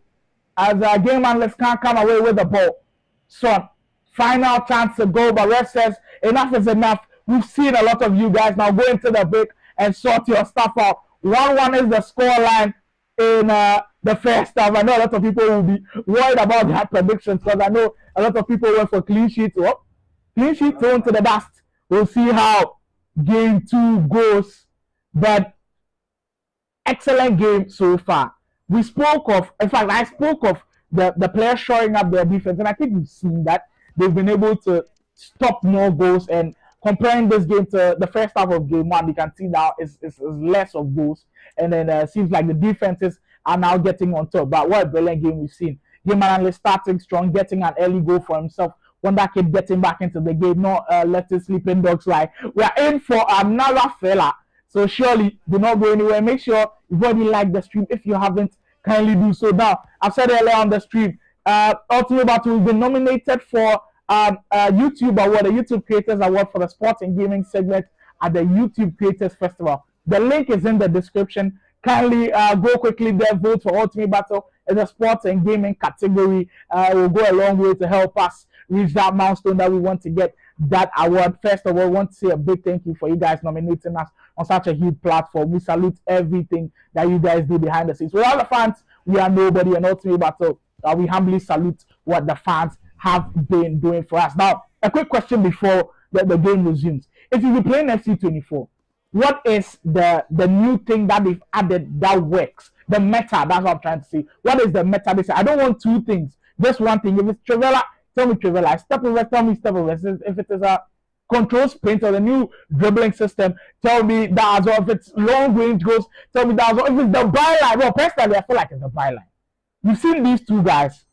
as GameAnalyst can't come away with the ball. Son, final chance to go, but ref says enough is enough. We've seen a lot of you guys now go into the break and sort your stuff out. 1-1 is the score line in the first half. I know a lot of people will be worried about that prediction because I know a lot of people went for clean sheets. Oh, clean sheet thrown to the dust. We'll see how game 2 goes. But excellent game so far. We spoke of, in fact, I spoke of the players shoring up their defense, and I think we've seen that they've been able to stop more goals. And comparing this game to the first half of game 1, you can see now it's less of goals, and then it seems like the defenses are now getting on top. But what a brilliant game we've seen. GameAnalyst starting strong, getting an early goal for himself. Wondha Kid getting back into the game, not letting sleeping dogs lie. We are in for another fella. So surely do not go anywhere. Make sure you've already liked the stream. If you haven't, kindly do so. Now, I've said earlier on the stream, Ultimate Battle will be nominated for YouTube Award, the YouTube Creators Award for the Sports and Gaming segment at the YouTube Creators Festival. The link is in the description. Kindly go quickly there, vote for Ultimate Battle in the Sports and Gaming category. It will go a long way to help us reach that milestone that we want to get that award. First of all, I want to say a big thank you for you guys nominating us on such a huge platform. We salute everything that you guys do behind the scenes. For all the fans, we are nobody, and Ultimate Battle, we humbly salute what the fans have been doing for us. Now, a quick question before the game resumes. If you be playing FC24, what is the new thing that they've added that works? The meta, that's what I'm trying to say. What is the meta? They say, I don't want two things, just one thing. If it's Trivella, tell me Trivella. Step over, tell me step over. If it is a control sprint or the new dribbling system, tell me that as well. If it's long range goals, tell me that as well. If it's the byline, well, personally, I feel like it's the byline. You've seen these two guys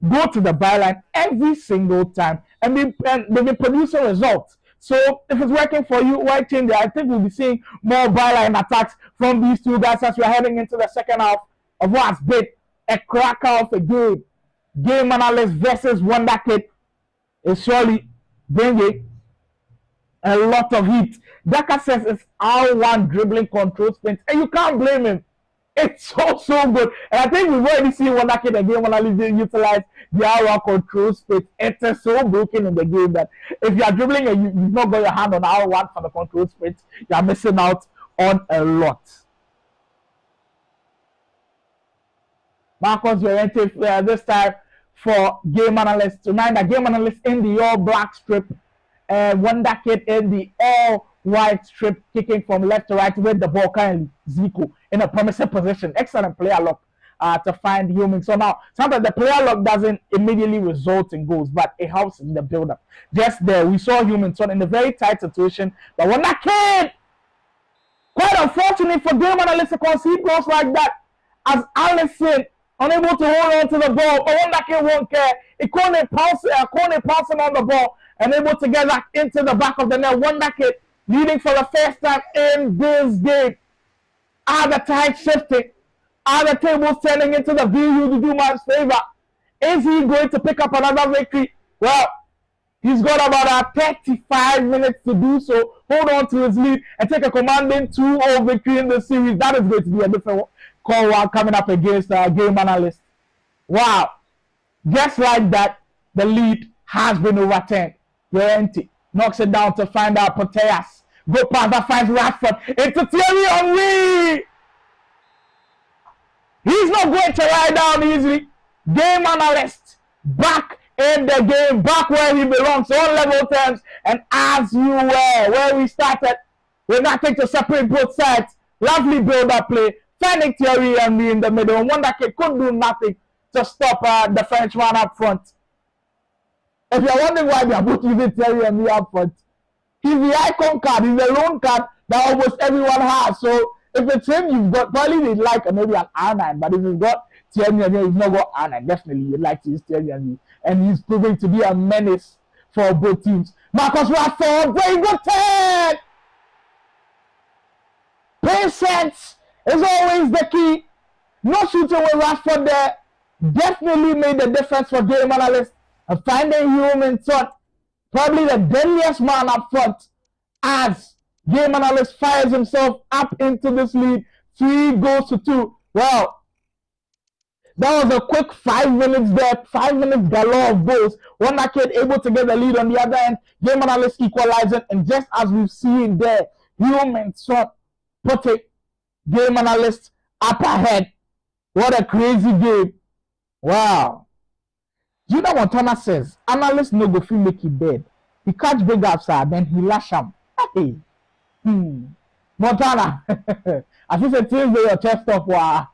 go to the byline every single time, and they've been producing results. So if it's working for you, why change it? I think we'll be seeing more byline attacks from these two guys as we're heading into the second half of what's been a cracker of a game. GameAnalyst versus Wondha Kid is surely bringing a lot of heat. Daka says it's R1 dribbling control sprint, and you can't blame him. It's so good. And I think we've already seen Wondha Kid and GameAnalyst utilize the R1 control sprint. It is so broken in the game that if you are dribbling and you've not got your hand on R1 for the control sprint, you are missing out on a lot. Marcos Llorente this time for GameAnalyst. Remind that GameAnalyst in the all-black strip, Wondha Kid in the all-white strip, kicking from left to right with the ball currently. Zico in a promising position. Excellent player lock to find Heung-min. So now, sometimes the player lock doesn't immediately result in goals, but it helps in the build-up. Just there, we saw Heung-min in a very tight situation, but Wondha Kid, quite unfortunate for GameAnalyst to concede goals like that, as Allison unable to hold on to the ball. But Wondha Kid won't care. Kone passing on the ball and able to get that into the back of the net. Wondha Kid leading for the first time in this game. Are the tide shifting? Are the tables turning into the VU Duduma's favor? Is he going to pick up another victory? Well, he's got about 35 minutes to do so. Hold on to his lead and take a commanding 2-0 victory in the series. That is going to be a different call while coming up against GameAnalyst. Wow. Just like that, the lead has been overturned. Llorente knocks it down to find out Poteas. Go past that, finds Rashford into Thierry Henry. He's not going to lie down easily. GameAnalyst back in the game, back where he belongs on level terms. And as you were where we started, with nothing to separate both sides. Lovely build-up play. Finding Thierry Henry in the middle. Wondha Kid could do nothing to stop the Frenchman up front. If you're wondering why they are both using Thierry Henry up front, he's the icon card. He's the lone card that almost everyone has. So if it's him, you've got probably they'd like maybe an R9. But if you've got Thierry Henry, you've not got R9. Definitely you'd like to use Thierry Henry. And he's proving to be a menace for both teams. Marcus Rashford, very good turn! Patience is always the key. No shooting with Rashford there. Definitely made the difference for GameAnalyst. And finding Heung-min Son, probably the deadliest man up front, as GameAnalyst fires himself up into this lead. 3-2. Well, that was a quick 5 minutes there. 5 minutes galore of goals. Wondha Kid able to get the lead on the other end. GameAnalyst equalizing. And just as we've seen there, Heung-min Son put it. GameAnalyst up ahead. What a crazy game. Wow. You know what Thomas says? Analyst no go feel make it dead. He catch big upside, then he lash him. Hey. Montana. I think it's Tuesday your chest up. Wow.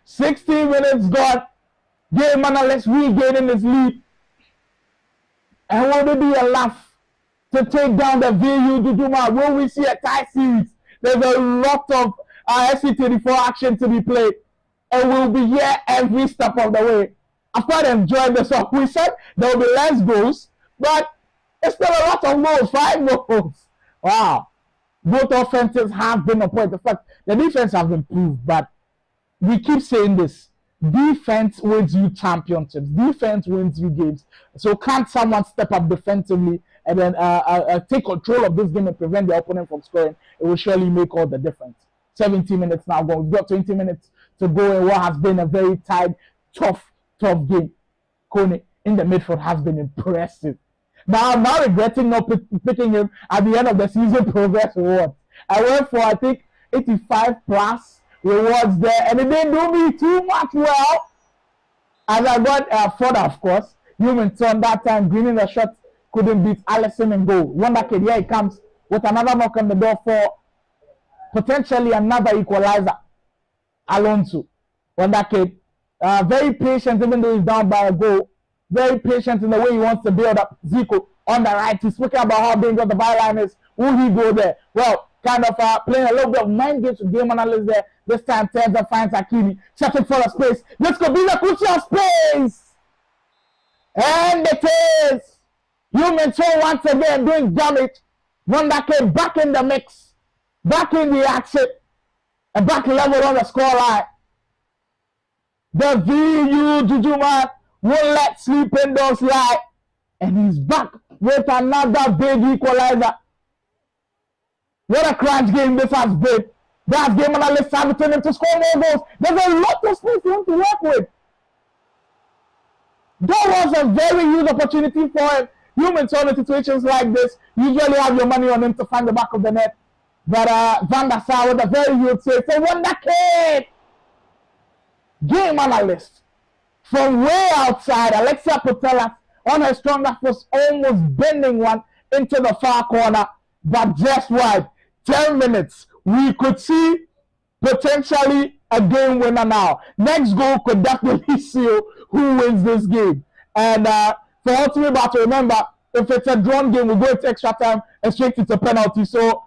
16 minutes gone. GameAnalyst regaining his lead. And will there be a laugh to take down the VU Duduma? Will we see a tie series? There's a lot of SC24 action to be played. And we'll be here every step of the way. I've quite enjoyed this one. We said there will be less goals, but it's still a lot of goals. 5 goals. Wow. Both offenses have been on point. In fact, the defense has improved, but we keep saying this. Defense wins you championships. Defense wins you games. So can't someone step up defensively and then take control of this game and prevent the opponent from scoring? It will surely make all the difference. 17 minutes now gone. We've got 20 minutes to go in what has been a very tight, tough game. Kone in the midfield has been impressive. Now I'm now regretting not picking him at the end of the season progress award. I went for I think 85 plus rewards there, and it didn't do me too much well. As I got further, of course. Heung-min Son that time greening the shot couldn't beat Alisson and goal. Wondha Kid, here he comes with another knock on the door for potentially another equalizer. Alonso. Wondha Kid. Very patient, even though he's down by a goal. Very patient in the way he wants to build up. Zico on the right. He's speaking about how dangerous the byline is. Will he go there? Well, kind of playing a little bit of mind games with GameAnalyst there. This time, turns and finds Hakimi. Searching for a space. This could be the crucial space. And it is. Heung-min Son once again doing damage. Wondha Kid back in the mix. Back in the action. And back level on the scoreline. The VU Juju man won't let sleeping dogs lie. And he's back with another big equalizer. What a crunch game this has been. That's GameAnalyst targeting him to score more goals. There's a lot of space for him to work with. That was a very huge opportunity for him. Heung-min Son in situations like this, usually have your money on him to find the back of the net. But Van der Sar with a very huge save for Wondha Kid. GameAnalyst from way outside. Alexia Putellas on her stronger foot, almost bending one into the far corner. But just wide. 10 minutes. We could see potentially a game winner now. Next goal could definitely seal who wins this game. And for Ultimate Battle, remember, if it's a drawn game, we'll go into extra time and straight into penalty. So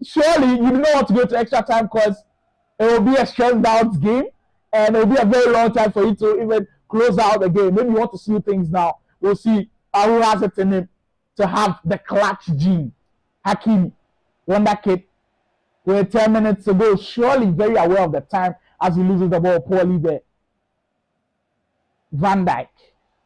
surely you don't want to go to extra time because it will be a stressed out game. and it'll be a very long time for you to even close out the game. Maybe you want to see things now. We'll see who has it in him to have the clutch gene. Hakimi, Wondha Kid, with 10 minutes to go, surely very aware of the time as he loses the ball poorly there. Van Dijk.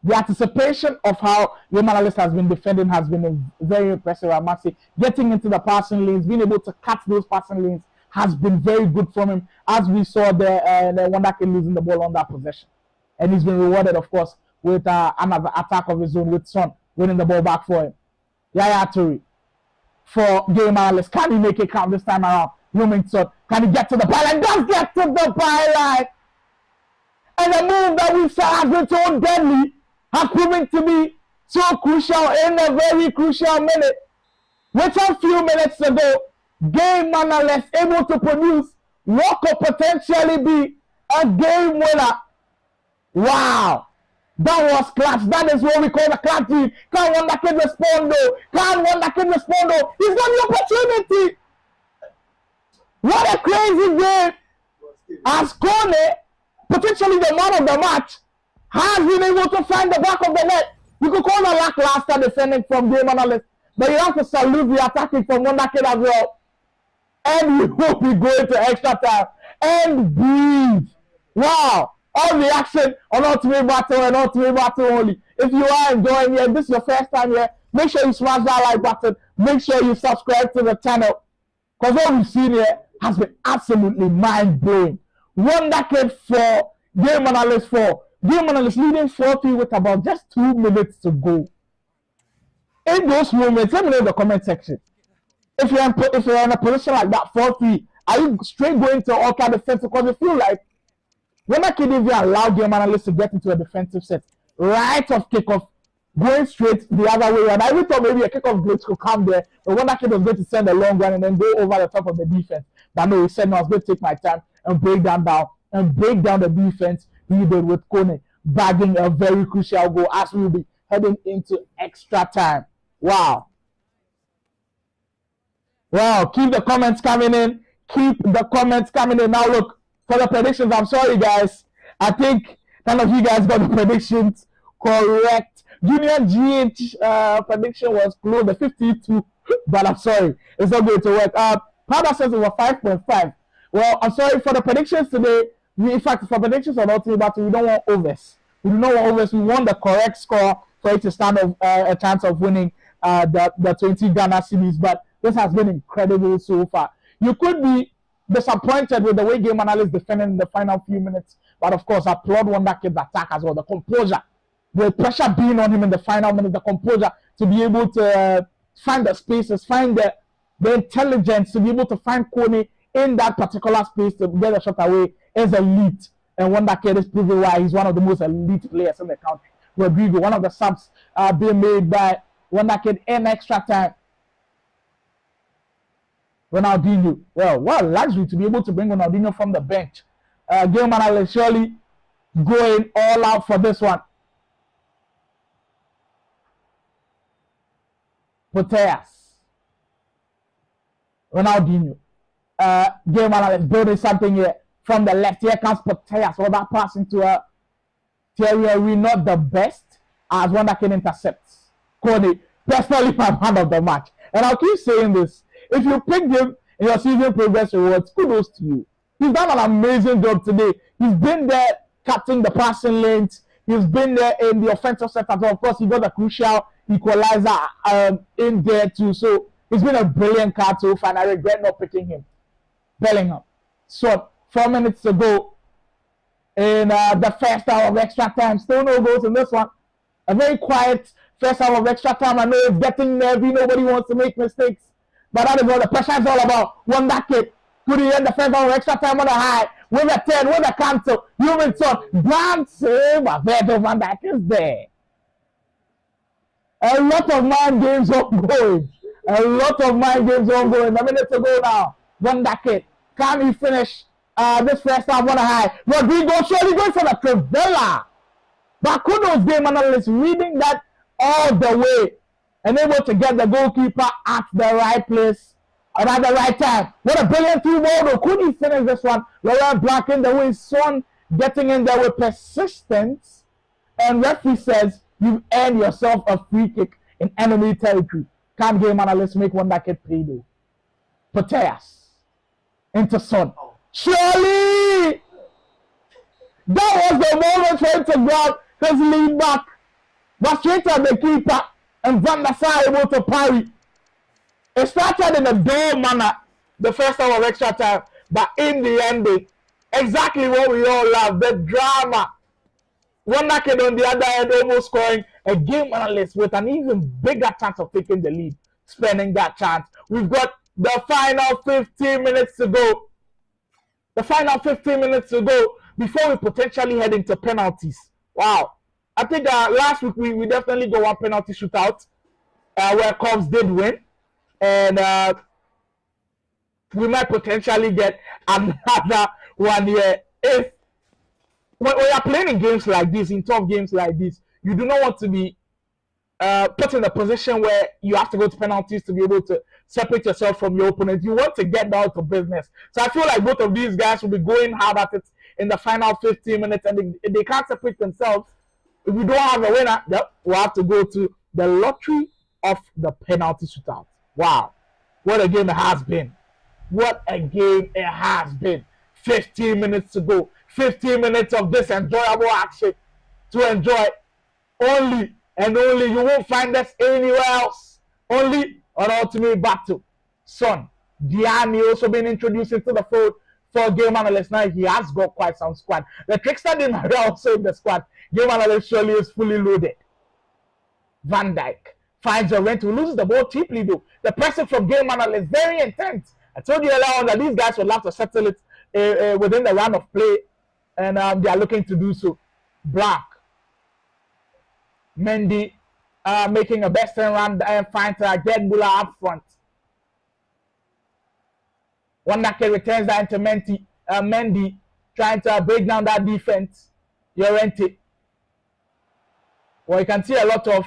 The anticipation of how GameAnalyst has been defending has been very impressive, I must say. Getting into the passing lanes, being able to cut those passing lanes has been very good from him, as we saw the Wondha Kid losing the ball on that possession. And he's been rewarded, of course, with another attack of his own, with Son winning the ball back for him. Yaya Toure for GameAnalyst. Can he make it count this time around? Son, can he get to the byline? Does get to the byline! And the move that we saw has been so deadly, has proven to be so crucial in a very crucial minute. With a few minutes to go, GameAnalyst able to produce what could potentially be a game winner. Wow, that was clutch. That is what we call the clutch. Can Wondha Kid respond though? Can Wondha Kid respond though? He's got the opportunity. What a crazy game! As Kone, potentially the man of the match, has been able to find the back of the net. You could call that lackluster defending from GameAnalyst, but you have to salute the attacking from Wondha Kid as well. And we will be going to extra time and breathe. Wow, all the action on Ultimate Battle and Ultimate Battle only. If you are enjoying it, this is your first time here, make sure you smash that like button. Make sure you subscribe to the channel, because what we've seen here has been absolutely mind-blowing. Wondha Kid for GameAnalyst 4. GameAnalyst leading 4-3 with about just 2 minutes to go. In those moments, let me know in the comment section. If you're in a position like that, 4-3, are you straight going to all kind of defense? Because I feel like Wondha Kid even allowed GameAnalyst to get into a defensive set right off kickoff, going straight the other way. And I really thought maybe a kickoff glitch could come there, but Wondha Kid was going to send a long run and then go over the top of the defense. But no, he said, no, I was going to take my time and break down the defense he did with Kone, bagging a very crucial goal as we will be heading into extra time. Wow. Wow, keep the comments coming in. Keep the comments coming in. Now look, for the predictions, I'm sorry guys. I think none of you guys got the predictions correct. Junior GH prediction was close to 52, but I'm sorry, it's not going to work. Pada says it was 5.5. Well, I'm sorry for the predictions today. In fact, for predictions on Ultimate Battle, we don't want overs. We do not want overs. We want the correct score for it to stand a chance of winning the 20 Ghana series. But this has been incredible so far. You could be disappointed with the way GameAnalyst defended in the final few minutes, but of course, applaud Wondha Kid's attack as well. The composure, the pressure being on him in the final minute, the composure to be able to find the spaces, find the intelligence to be able to find Kone in that particular space to get a shot away is elite. And Wondha Kid is proving why he's one of the most elite players in the country. Rodrigo, one of the subs being made by Wondha Kid in extra time. Ronaldinho. Well, what a luxury to be able to bring Ronaldinho from the bench. GameAnalyst surely going all out for this one. Proteas. Ronaldinho. GameAnalyst building something here from the left. Here comes Proteas. All that pass into Thierry Henry, not the best, as Wondha Kid intercepts. Kone, personally my man of the match. And I'll keep saying this. If you picked him in your season progress rewards, kudos to you. He's done an amazing job today. He's been there cutting the passing lanes. He's been there in the offensive set as well. Of course, he got a crucial equalizer in there too. So he's been a brilliant card so far, and I regret not picking him. Bellingham. So 4 minutes to go in the first hour of extra time. Still no goals in this one. A very quiet first hour of extra time. I know it's getting nervy. Nobody wants to make mistakes. But that is what the pressure is all about. Wondha Kid could he end the first hour of extra time on the high with a 10, with a cancel. Son, grand save. Avedo Van Dijk is there. A lot of mind games ongoing. A lot of mind games ongoing. A minute to go now. Wondha Kid, can he finish this first half on a high? Rodrigo surely going for the Trivella. But kudos GameAnalyst reading that all the way and able to get the goalkeeper at the right place and at the right time. What a brilliant through ball though. Could he finish this one? Laurent Blanc in the way. Son getting in there with persistence, and referee says you earned yourself a free kick in enemy territory. Can't GameAnalyst make Wondha Kid pay though? Proteas into Son. Surely that was the moment for him to grab his lead back. But straight at the keeper, and Van der Sar able to parry. It started in a dull manner the first hour of extra time, but in the ending, exactly what we all love, the drama. Wondha Kid on the other end almost scoring, a GameAnalyst with an even bigger chance of taking the lead, spending that chance. We've got the final 15 minutes to go. The final 15 minutes to go before we potentially head into penalties. Wow. I think last week we definitely got one penalty shootout where Cubs did win. And we might potentially get another one here. If when we are playing in games like this, in tough games like this, you do not want to be put in a position where you have to go to penalties to be able to separate yourself from your opponent. You want to get down to business. So I feel like both of these guys will be going hard at it in the final 15 minutes, and they can't separate themselves. If we don't have a winner, yep, we'll have to go to the lottery of the penalty shootout. Wow, what a game it has been. What a game it has been. 15 minutes to go. 15 minutes of this enjoyable action to enjoy. Only and only. You won't find us anywhere else. Only on Ultimate Battle. Son, Diani also been introduced into the fold for GameAnalyst. Now he has got quite some squad. The Trickster didn't also in the squad. GameAnalyst surely is fully loaded. Van Dijk finds a rent, who loses the ball cheaply though. The pressing from GameAnalyst very intense. I told you earlier on that these guys would love to settle it within the round of play, and they are looking to do so. Black, Mendy making a best round and find to get Muller up front. Wondha Kid returns that into Mendy, trying to break down that defense. Llorente. Well, you can see a lot of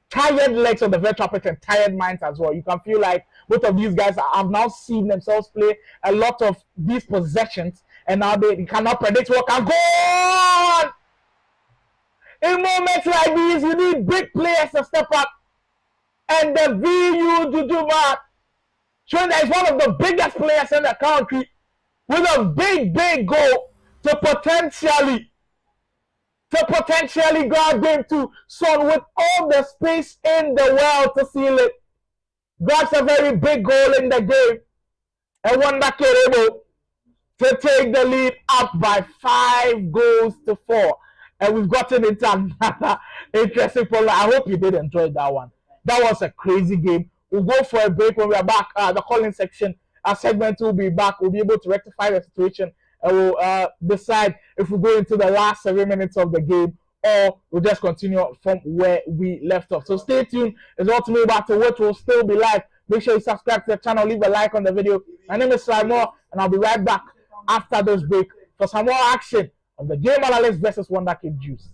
tired legs on the virtual pitch and tired minds as well. You can feel like both of these guys have now seen themselves play a lot of these possessions, and now they cannot predict what can go on. In moments like these, you need big players to step up, and the VU Jujuma, showing that he's one of the biggest players in the country, with a big goal to potentially guard game to Son with all the space in the world to seal it. Grabs a very big goal in the game, and Wondha Kid able to take the lead up by 5-4. And we've gotten into another interesting problem. I hope you did enjoy that one. That was a crazy game. We'll go for a break. When we are back, the calling section, our segment will be back. We'll be able to rectify the situation, and we'll decide if we go into the last 7 minutes of the game or we'll just continue from where we left off. So stay tuned. It's Ultimate Battle, which will still be live. Make sure you subscribe to the channel, leave a like on the video. My name is Simon, and I'll be right back after this break for some more action of the GameAnalyst versus Wondha Kid Juice.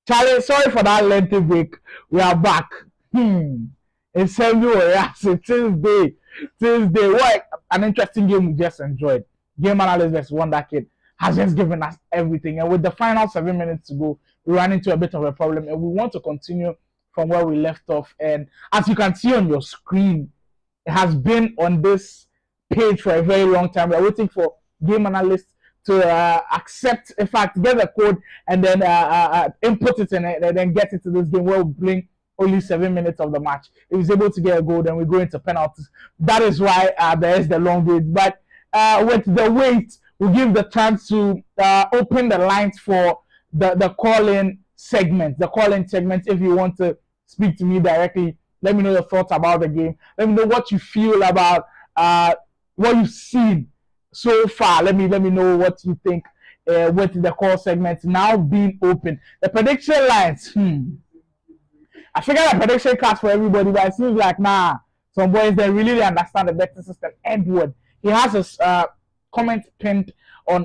Charlie, sorry for that lengthy break. We are back. It's Tuesday. What an interesting game we just enjoyed. GameAnalyst vs Wondha Kid has just given us everything. And with the final 7 minutes to go, we ran into a bit of a problem. And we want to continue from where we left off. And as you can see on your screen, it has been on this page for a very long time. We're waiting for GameAnalyst to accept, in fact, get the code and then input it in it and then get into this game where we bring only 7 minutes of the match. If he's able to get a goal, then we go into penalties. That is why there is the long wait. But with the wait, we give the chance to open the lines for the call-in segment. The call-in segment, if you want to speak to me directly, let me know your thoughts about the game. Let me know what you feel about what you've seen so far. Let me know what you think with the call segment now being open. The prediction lines. I figured a prediction cards for everybody, but it seems like some boys they really understand the betting system. Edward, he has his comment pinned on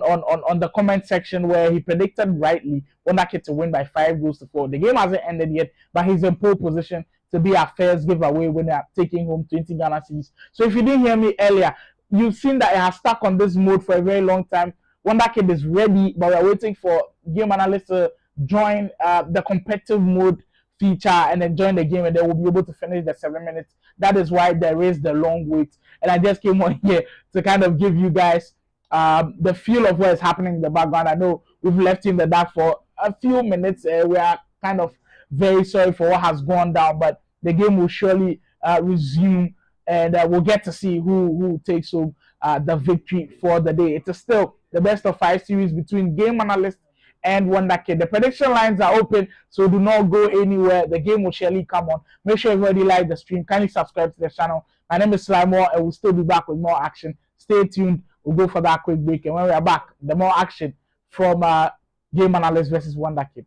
the comment section where he predicted rightly Wondha Kid to win by 5-4. The game hasn't ended yet, but he's in pole position to be our first giveaway winner, taking home 20 Ghana cedis. So if you didn't hear me earlier, you've seen that it has stuck on this mode for a very long time. Wondha Kid is ready, but we're waiting for GameAnalyst to join the competitive mode feature and then join the game, and then we'll be able to finish the 7 minutes. That is why there is the long wait. And I just came on here to kind of give you guys the feel of what is happening in the background. I know we've left you in the dark for a few minutes. We are kind of very sorry for what has gone down, but the game will surely resume, and we'll get to see who takes home the victory for the day. It is still the best of 5 series between GameAnalyst and Wondha Kid. The prediction lines are open, so do not go anywhere. The game will surely come on. Make sure everybody like the stream. Kindly subscribe to the channel. My name is Slimore, and we'll still be back with more action. Stay tuned. We'll go for that quick break, and when we are back, the more action from GameAnalyst versus Wondha Kid.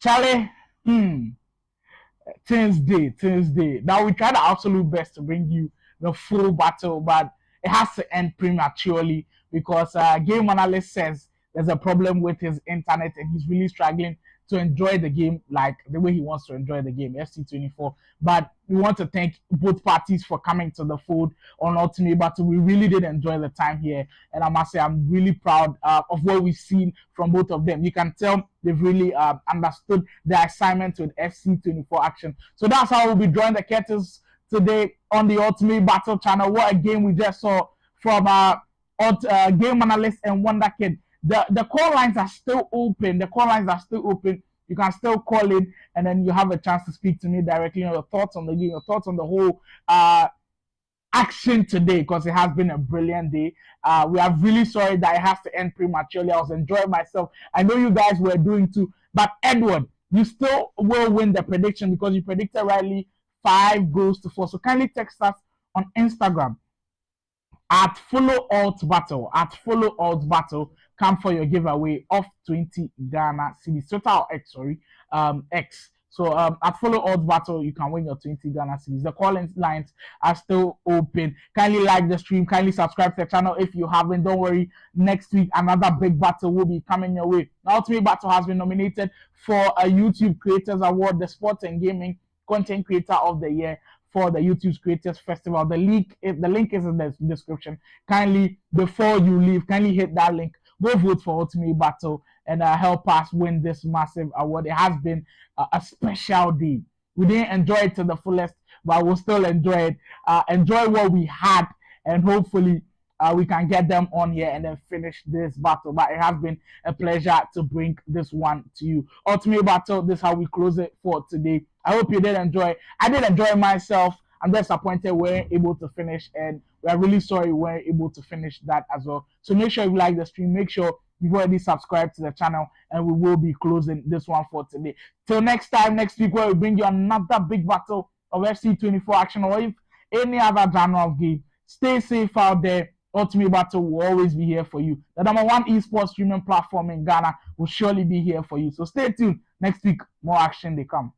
Charlie, Tuesday. Now we try the absolute best to bring you the full battle, but it has to end prematurely because GameAnalyst says there's a problem with his internet and he's really struggling to enjoy the game like the way he wants to enjoy the game, FC24. But we want to thank both parties for coming to the fold on Ultimate Battle. We really did enjoy the time here, and I must say I'm really proud of what we've seen from both of them. You can tell they've really understood the assignment with FC24 action. So that's how we'll be drawing the curtains today on the Ultimate Battle channel. What a game we just saw from GameAnalyst and Wondha Kid. The call lines are still open. You can still call in, and then you have a chance to speak to me directly on your thoughts on the game, your thoughts on the whole action today, because it has been a brilliant day. We are really sorry that it has to end prematurely. I was enjoying myself. I know you guys were doing too. But Edward, you still will win the prediction because you predicted rightly 5-4. So kindly text us on Instagram at follow alt battle. Come for your giveaway of 20 Ghana cedis. Twitter or X, X. So at follow alt battle, you can win your 20 Ghana cedis. The call-in lines are still open. Kindly like the stream. Kindly subscribe to the channel if you haven't. Don't worry. Next week, another big battle will be coming your way. The Ultimate Battle has been nominated for a YouTube Creators Award, the Sports and Gaming Content Creator of the Year for the YouTube Creators Festival. The link is in the description. Kindly, before you leave, kindly hit that link. Go vote for Ultimate Battle and help us win this massive award. It has been a special day. We didn't enjoy it to the fullest, but we'll still enjoy it. Enjoy what we had, and hopefully we can get them on here and then finish this battle. But it has been a pleasure to bring this one to you. Ultimate Battle, this is how we close it for today. I hope you did enjoy. I did enjoy myself. I'm disappointed we weren't able to finish, and we're really sorry we weren't able to finish that as well. So make sure you like the stream. Make sure you've already subscribed to the channel, and we will be closing this one for today. Till next time, next week, where we bring you another big battle of FC24 action, or if any other genre of game. Stay safe out there. Ultimate Battle will always be here for you. The #1 esports streaming platform in Ghana will surely be here for you. So stay tuned. Next week, more action they come.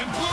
and